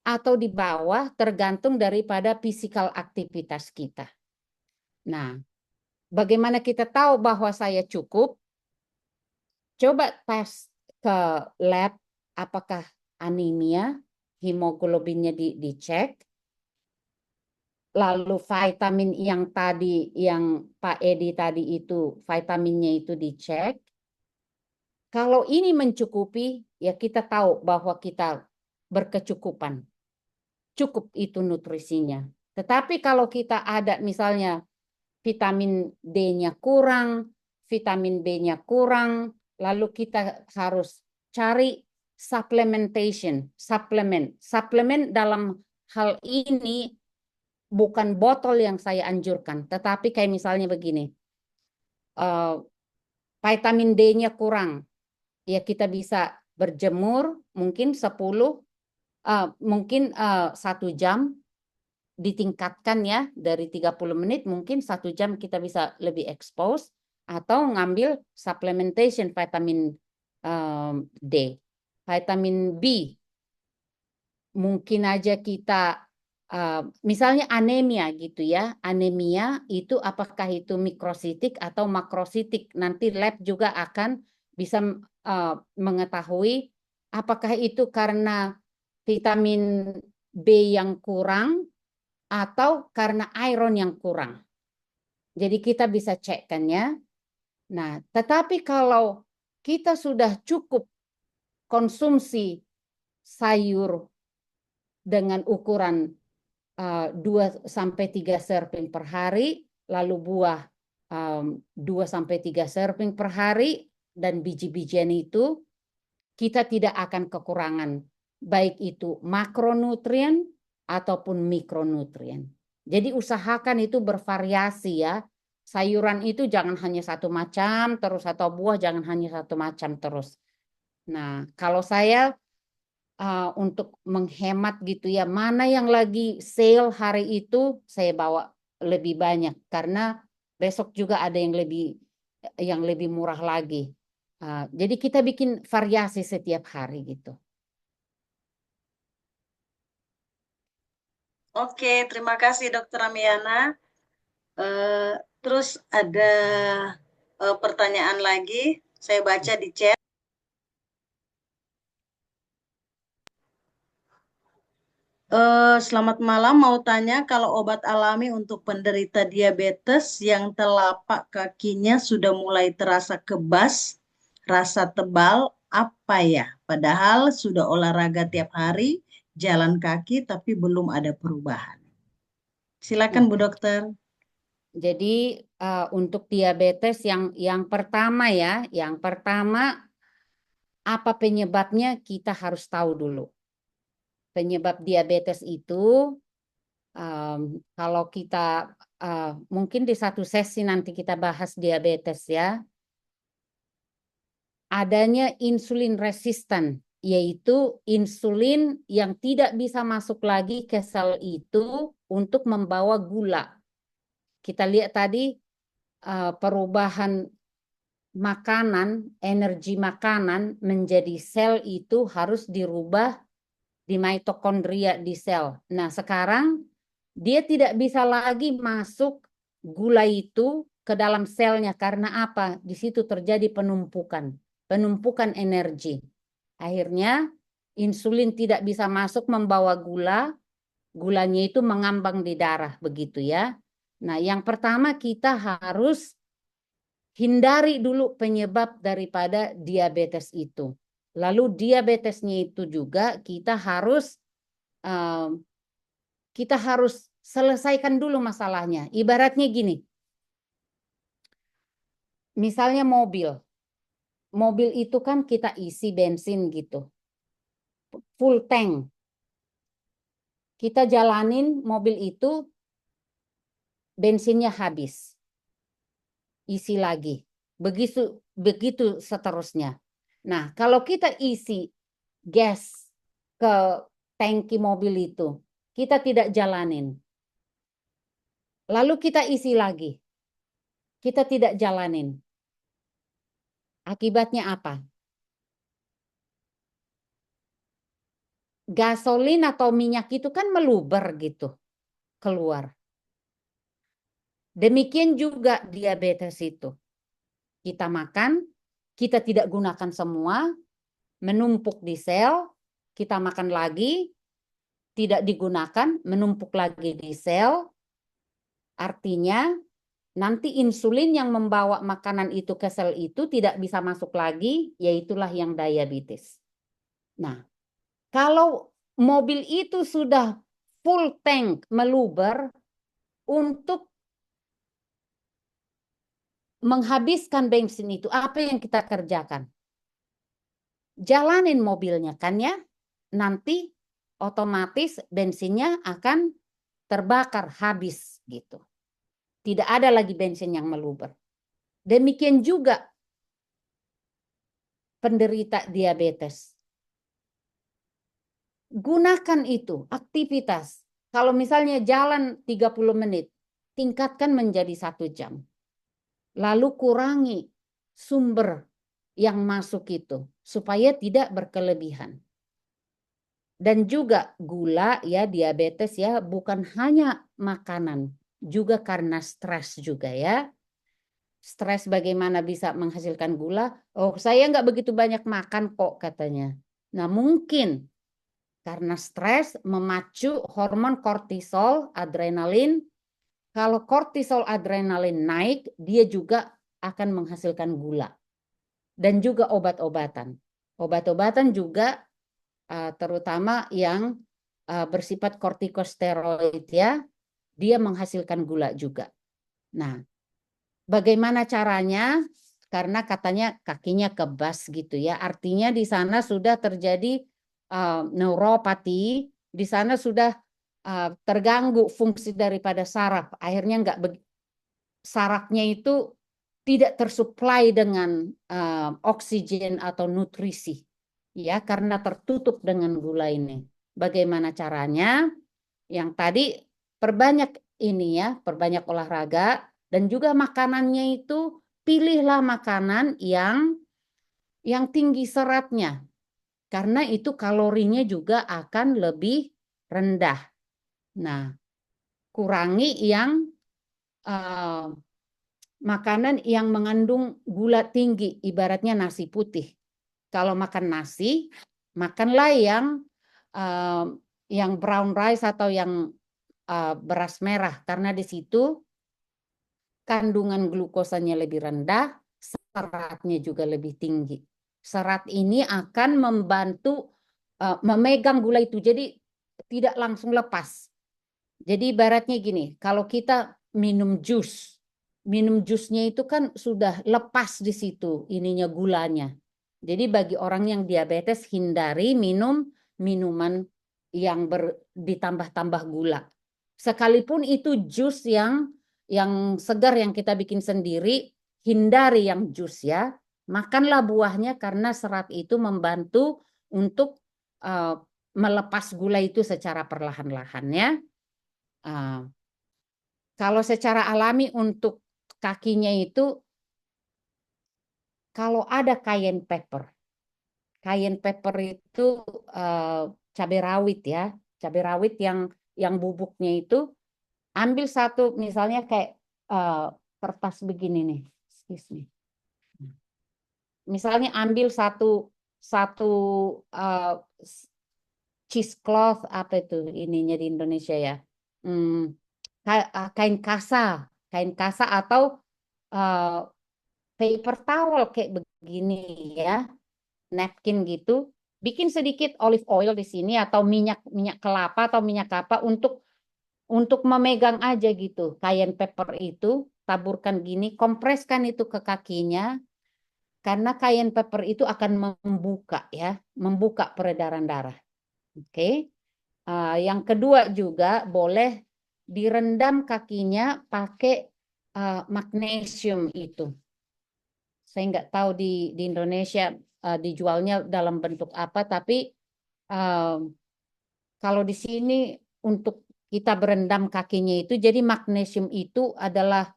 atau di bawah tergantung daripada physical aktivitas kita. Nah, bagaimana kita tahu bahwa saya cukup? Coba tes ke lab apakah anemia, hemoglobinnya dicek. Lalu vitamin yang tadi, yang Pak Edi tadi itu, vitaminnya itu dicek. Kalau ini mencukupi, ya kita tahu bahwa kita berkecukupan. Cukup itu nutrisinya. Tetapi kalau kita ada misalnya vitamin D-nya kurang, vitamin B-nya kurang, lalu kita harus cari supplementation, suplemen dalam hal ini bukan botol yang saya anjurkan, tetapi kayak misalnya begini, vitamin D-nya kurang, ya kita bisa berjemur mungkin 1 jam, ditingkatkan ya dari 30 menit mungkin 1 jam kita bisa lebih expose, atau ngambil supplementation vitamin D, vitamin B. Mungkin aja kita misalnya anemia gitu ya, anemia itu apakah itu mikrositik atau makrositik, nanti lab juga akan bisa mengetahui apakah itu karena vitamin B yang kurang atau karena iron yang kurang. Jadi kita bisa cekkan ya. Nah, tetapi kalau kita sudah cukup konsumsi sayur dengan ukuran 2-3 serving per hari, lalu buah 2-3 serving per hari, dan biji-bijian itu kita tidak akan kekurangan, baik itu makronutrien ataupun mikronutrien. Jadi usahakan itu bervariasi ya. Sayuran itu jangan hanya satu macam terus, atau buah jangan hanya satu macam terus. Nah, kalau saya untuk menghemat gitu ya, mana yang lagi sale hari itu saya bawa lebih banyak, karena besok juga ada yang lebih murah lagi. Jadi kita bikin variasi setiap hari gitu. Oke, terima kasih Dokter Amiana. Terus ada pertanyaan lagi, saya baca di chat. Selamat malam, mau tanya kalau obat alami untuk penderita diabetes yang telapak kakinya sudah mulai terasa kebas, rasa tebal, apa ya? Padahal sudah olahraga tiap hari, jalan kaki, tapi belum ada perubahan. Silakan Bu Dokter. Jadi untuk diabetes yang pertama ya, apa penyebabnya kita harus tahu dulu. Penyebab diabetes itu kalau kita mungkin di satu sesi nanti kita bahas diabetes ya, adanya insulin resisten, yaitu insulin yang tidak bisa masuk lagi ke sel itu untuk membawa gula. Kita lihat tadi perubahan makanan, energi makanan menjadi sel itu harus dirubah di mitokondria di sel. Nah, sekarang dia tidak bisa lagi masuk gula itu ke dalam selnya, karena apa? Di situ terjadi penumpukan energi. Akhirnya insulin tidak bisa masuk membawa gulanya itu mengambang di darah begitu ya. Nah, yang pertama kita harus hindari dulu penyebab daripada diabetes itu. Lalu diabetesnya itu juga kita harus selesaikan dulu masalahnya. Ibaratnya gini, misalnya mobil itu kan kita isi bensin gitu, full tank. Kita jalanin mobil itu, bensinnya habis, isi lagi, begitu seterusnya. Nah, kalau kita isi gas ke tangki mobil itu, kita tidak jalanin, lalu kita isi lagi, kita tidak jalanin, akibatnya apa? Gasolin atau minyak itu kan meluber gitu keluar. Demikian juga diabetes itu. Kita makan, kita tidak gunakan semua, menumpuk di sel, kita makan lagi, tidak digunakan, menumpuk lagi di sel. Artinya nanti insulin yang membawa makanan itu ke sel itu tidak bisa masuk lagi, yaitulah yang diabetes. Nah, kalau mobil itu sudah full tank meluber, untuk menghabiskan bensin itu, apa yang kita kerjakan? Jalanin mobilnya kan ya, nanti otomatis bensinnya akan terbakar habis gitu. Tidak ada lagi bensin yang meluber. Demikian juga penderita diabetes. Gunakan itu aktivitas. Kalau misalnya jalan 30 menit, tingkatkan menjadi 1 jam. Lalu kurangi sumber yang masuk itu supaya tidak berkelebihan. Dan juga gula ya, diabetes ya, bukan hanya makanan, juga karena stres juga ya. Stres bagaimana bisa menghasilkan gula? Oh, saya nggak begitu banyak makan kok katanya. Nah, mungkin karena stres memacu hormon kortisol, adrenalin. Kalau kortisol, adrenalin naik, dia juga akan menghasilkan gula. Dan juga obat-obatan. Obat-obatan juga terutama yang bersifat kortikosteroid ya, dia menghasilkan gula juga. Nah, bagaimana caranya? Karena katanya kakinya kebas gitu ya. Artinya di sana sudah terjadi neuropati, di sana sudah terganggu fungsi daripada saraf. Akhirnya sarafnya itu tidak tersuplai dengan oksigen atau nutrisi, ya, karena tertutup dengan gula ini. Bagaimana caranya? Yang tadi perbanyak ini ya, perbanyak olahraga dan juga makanannya itu pilihlah makanan yang tinggi seratnya karena itu kalorinya juga akan lebih rendah. Nah, kurangi yang makanan yang mengandung gula tinggi, ibaratnya nasi putih. Kalau makan nasi, makanlah yang brown rice atau yang beras merah karena di situ kandungan glukosanya lebih rendah, seratnya juga lebih tinggi. Serat ini akan membantu memegang gula itu, jadi tidak langsung lepas. Jadi ibaratnya gini, kalau kita minum jusnya itu kan sudah lepas di situ ininya gulanya. Jadi bagi orang yang diabetes hindari minum minuman yang ditambah-tambah gula. Sekalipun itu jus yang segar yang kita bikin sendiri, hindari yang jus ya. Makanlah buahnya karena serat itu membantu untuk melepas gula itu secara perlahan-lahan ya. Kalau secara alami untuk kakinya itu, kalau ada cayenne pepper itu cabai rawit ya, cabai rawit yang bubuknya itu, ambil satu misalnya kayak kertas begini nih, excuse me. Misalnya ambil satu cheesecloth apa itu ininya di Indonesia ya, kain kasa atau paper towel kayak begini ya, napkin gitu, bikin sedikit olive oil di sini atau minyak kelapa atau minyak apa untuk memegang aja gitu. Cayenne pepper itu taburkan gini, kompreskan itu ke kakinya karena cayenne pepper itu akan membuka peredaran darah. Oke. Yang kedua juga boleh direndam kakinya pakai magnesium itu. Saya nggak tahu di Indonesia dijualnya dalam bentuk apa, tapi kalau di sini untuk kita berendam kakinya itu, jadi magnesium itu adalah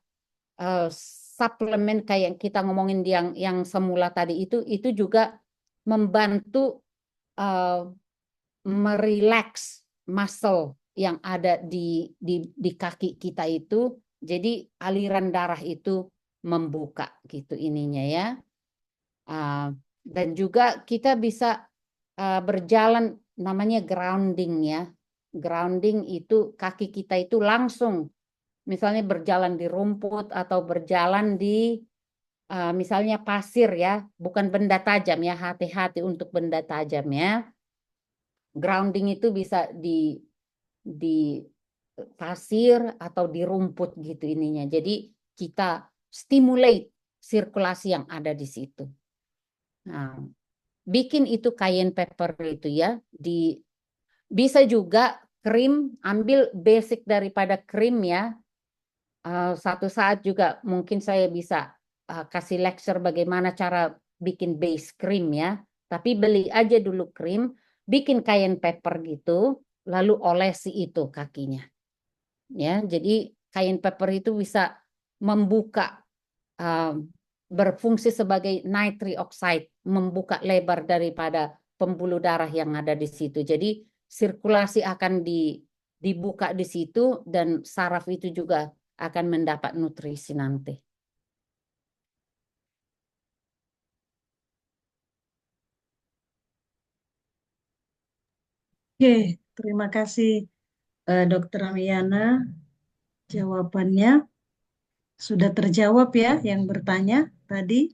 suplemen kayak kita ngomongin yang semula tadi itu juga membantu merileks muscle yang ada di kaki kita itu, jadi aliran darah itu membuka gitu ininya ya. Dan juga kita bisa berjalan namanya grounding ya. Grounding itu kaki kita itu langsung misalnya berjalan di rumput atau berjalan di misalnya pasir ya, bukan benda tajam ya, hati-hati untuk benda tajam ya. Grounding itu bisa di pasir atau di rumput gitu ininya. Jadi kita stimulate sirkulasi yang ada di situ. Nah, bikin itu cayenne pepper itu ya, bisa juga krim, ambil basic daripada krim ya. Satu saat juga mungkin saya bisa kasih lecture bagaimana cara bikin base krim ya. Tapi beli aja dulu krim, bikin cayenne pepper gitu, lalu olesi itu kakinya. Ya, jadi cayenne pepper itu bisa membuka, berfungsi sebagai nitric oxide, membuka lebar daripada pembuluh darah yang ada di situ. Jadi sirkulasi akan dibuka di situ dan saraf itu juga akan mendapat nutrisi nanti. Oke, terima kasih Dokter Amiana. Jawabannya sudah terjawab ya yang bertanya tadi.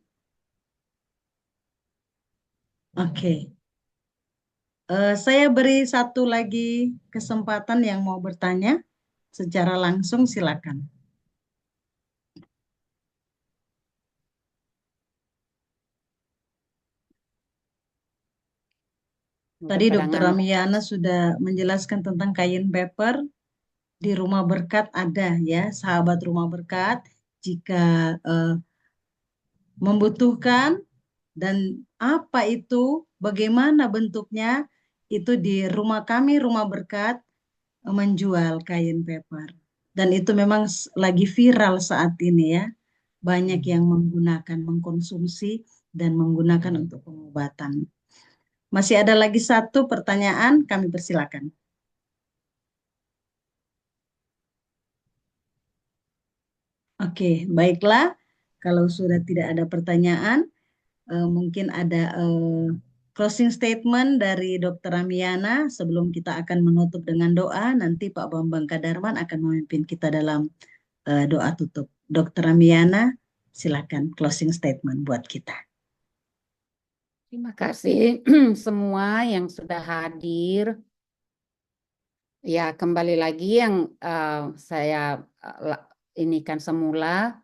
Oke. Saya beri satu lagi kesempatan yang mau bertanya secara langsung, silakan. Tadi Dr. Keterangan Ramiana sudah menjelaskan tentang kain paper. Di Rumah Berkat ada ya, sahabat Rumah Berkat. Jika membutuhkan dan apa itu, bagaimana bentuknya, itu di rumah kami, Rumah Berkat, menjual kain paper. Dan itu memang lagi viral saat ini ya. Banyak yang menggunakan, mengkonsumsi, dan menggunakan untuk pengobatan. Masih ada lagi satu pertanyaan, kami persilakan. Oke, baiklah. Kalau sudah tidak ada pertanyaan, mungkin ada closing statement dari Dr. Ramiana sebelum kita akan menutup dengan doa. Nanti Pak Bambang Kadarman akan memimpin kita dalam doa tutup. Dr. Ramiana, silakan closing statement buat kita. Terima kasih semua yang sudah hadir. Ya, kembali lagi yang saya inikan semula,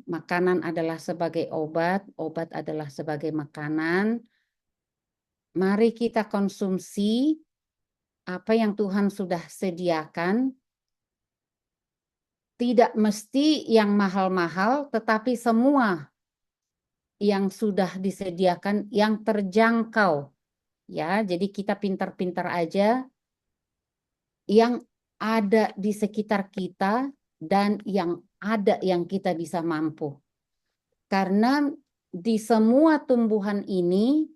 makanan adalah sebagai obat, obat adalah sebagai makanan. Mari kita konsumsi apa yang Tuhan sudah sediakan. Tidak mesti yang mahal-mahal, tetapi semua yang sudah disediakan yang terjangkau. Ya, jadi kita pintar-pintar aja yang ada di sekitar kita dan yang ada yang kita bisa mampu. Karena di semua tumbuhan ini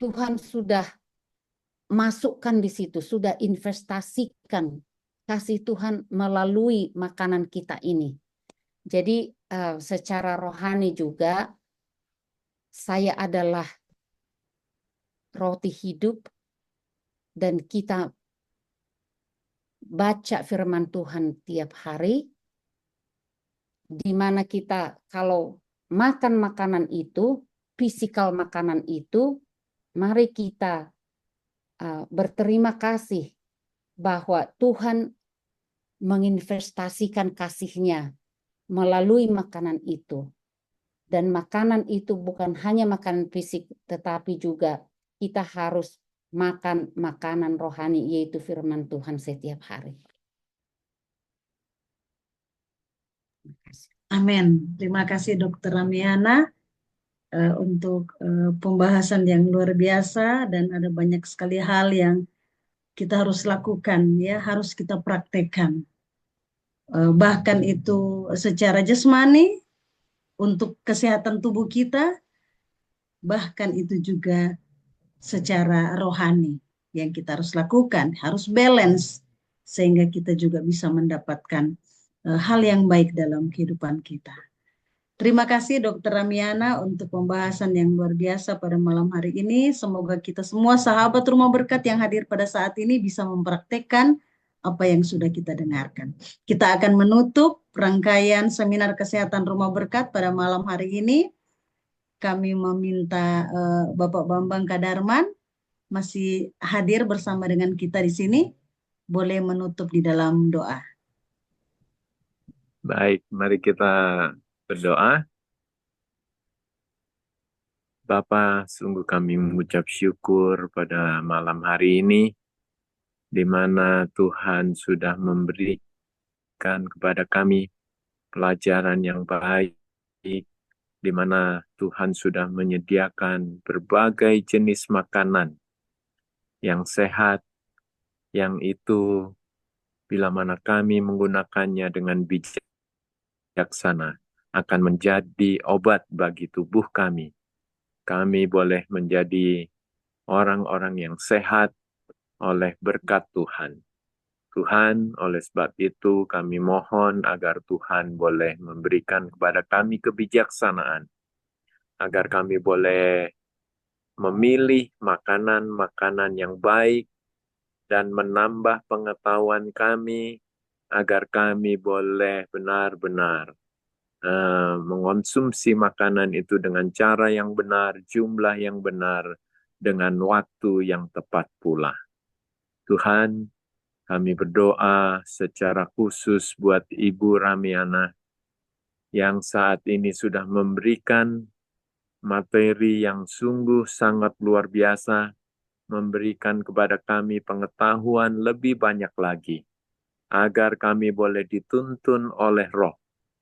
Tuhan sudah masukkan di situ, sudah investasikan kasih Tuhan melalui makanan kita ini. Jadi secara rohani juga saya adalah roti hidup dan kita baca firman Tuhan tiap hari, di mana kita kalau makan makanan itu, fisikal makanan itu, mari kita berterima kasih bahwa Tuhan menginvestasikan kasih-Nya melalui makanan itu. Dan makanan itu bukan hanya makanan fisik, tetapi juga kita harus makan makanan rohani, yaitu firman Tuhan setiap hari. Terima kasih. Amin. Terima kasih Dr. Ramiana untuk pembahasan yang luar biasa, dan ada banyak sekali hal yang kita harus lakukan ya, harus kita praktekkan. Bahkan itu secara jasmani untuk kesehatan tubuh kita, bahkan itu juga secara rohani yang kita harus lakukan, harus balance sehingga kita juga bisa mendapatkan hal yang baik dalam kehidupan kita. Terima kasih Dr. Ramiana untuk pembahasan yang luar biasa pada malam hari ini. Semoga kita semua sahabat Rumah Berkat yang hadir pada saat ini bisa mempraktekkan apa yang sudah kita dengarkan. Kita akan menutup rangkaian seminar kesehatan Rumah Berkat pada malam hari ini. Kami meminta Bapak Bambang Kadarman masih hadir bersama dengan kita di sini. Boleh menutup di dalam doa. Baik, mari kita berdoa. Bapa, sungguh kami mengucap syukur pada malam hari ini, di mana Tuhan sudah memberikan kepada kami pelajaran yang baik, di mana Tuhan sudah menyediakan berbagai jenis makanan yang sehat, yang itu bila mana kami menggunakannya dengan bijaksana akan menjadi obat bagi tubuh kami. Kami boleh menjadi orang-orang yang sehat oleh berkat Tuhan. Tuhan, oleh sebab itu kami mohon agar Tuhan boleh memberikan kepada kami kebijaksanaan, agar kami boleh memilih makanan-makanan yang baik dan menambah pengetahuan kami, agar kami boleh benar-benar mengonsumsi makanan itu dengan cara yang benar, jumlah yang benar, dengan waktu yang tepat pula. Tuhan, kami berdoa secara khusus buat Ibu Ramiana yang saat ini sudah memberikan materi yang sungguh sangat luar biasa, memberikan kepada kami pengetahuan lebih banyak lagi, agar kami boleh dituntun oleh Roh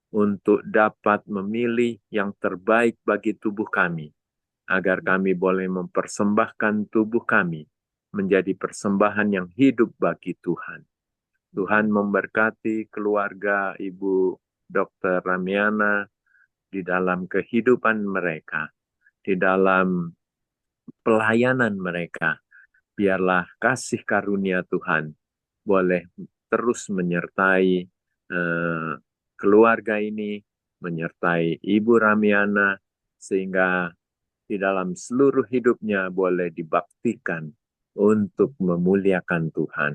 untuk dapat memilih yang terbaik bagi tubuh kami, agar kami boleh mempersembahkan tubuh kami menjadi persembahan yang hidup bagi Tuhan. Tuhan memberkati keluarga Ibu Dr. Ramiana di dalam kehidupan mereka, di dalam pelayanan mereka. Biarlah kasih karunia Tuhan boleh terus menyertai keluarga ini, menyertai Ibu Ramiana, sehingga di dalam seluruh hidupnya boleh dibaktikan untuk memuliakan Tuhan.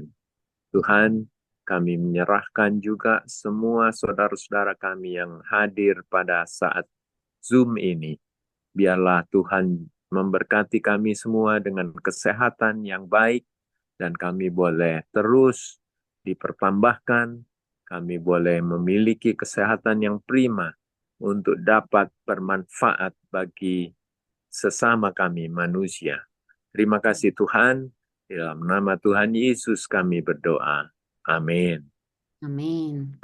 Tuhan, kami menyerahkan juga semua saudara-saudara kami yang hadir pada saat Zoom ini. Biarlah Tuhan memberkati kami semua dengan kesehatan yang baik, dan kami boleh terus dipertambahkan, kami boleh memiliki kesehatan yang prima untuk dapat bermanfaat bagi sesama kami manusia. Terima kasih Tuhan, di dalam nama Tuhan Yesus kami berdoa. Amin. Amin.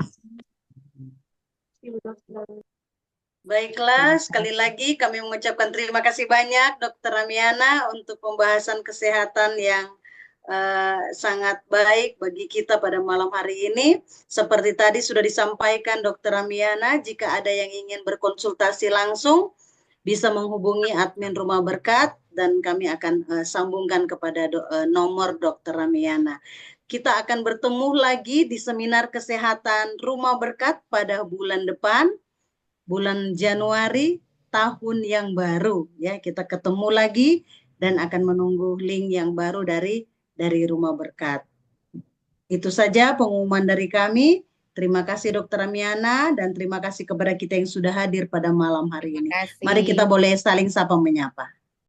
Baiklah, sekali lagi kami mengucapkan terima kasih banyak Dr. Ramiana untuk pembahasan kesehatan yang sangat baik bagi kita pada malam hari ini. Seperti tadi sudah disampaikan Dr. Ramiana, jika ada yang ingin berkonsultasi langsung, bisa menghubungi admin Rumah Berkat dan kami akan sambungkan kepada nomor Dr. Ramiana. Kita akan bertemu lagi di seminar kesehatan Rumah Berkat pada bulan depan, bulan Januari tahun yang baru. Ya, kita ketemu lagi dan akan menunggu link yang baru dari Rumah Berkat. Itu saja pengumuman dari kami. Terima kasih Dr. Ramiana dan terima kasih kepada kita yang sudah hadir pada malam hari ini. Mari kita boleh saling sapa menyapa.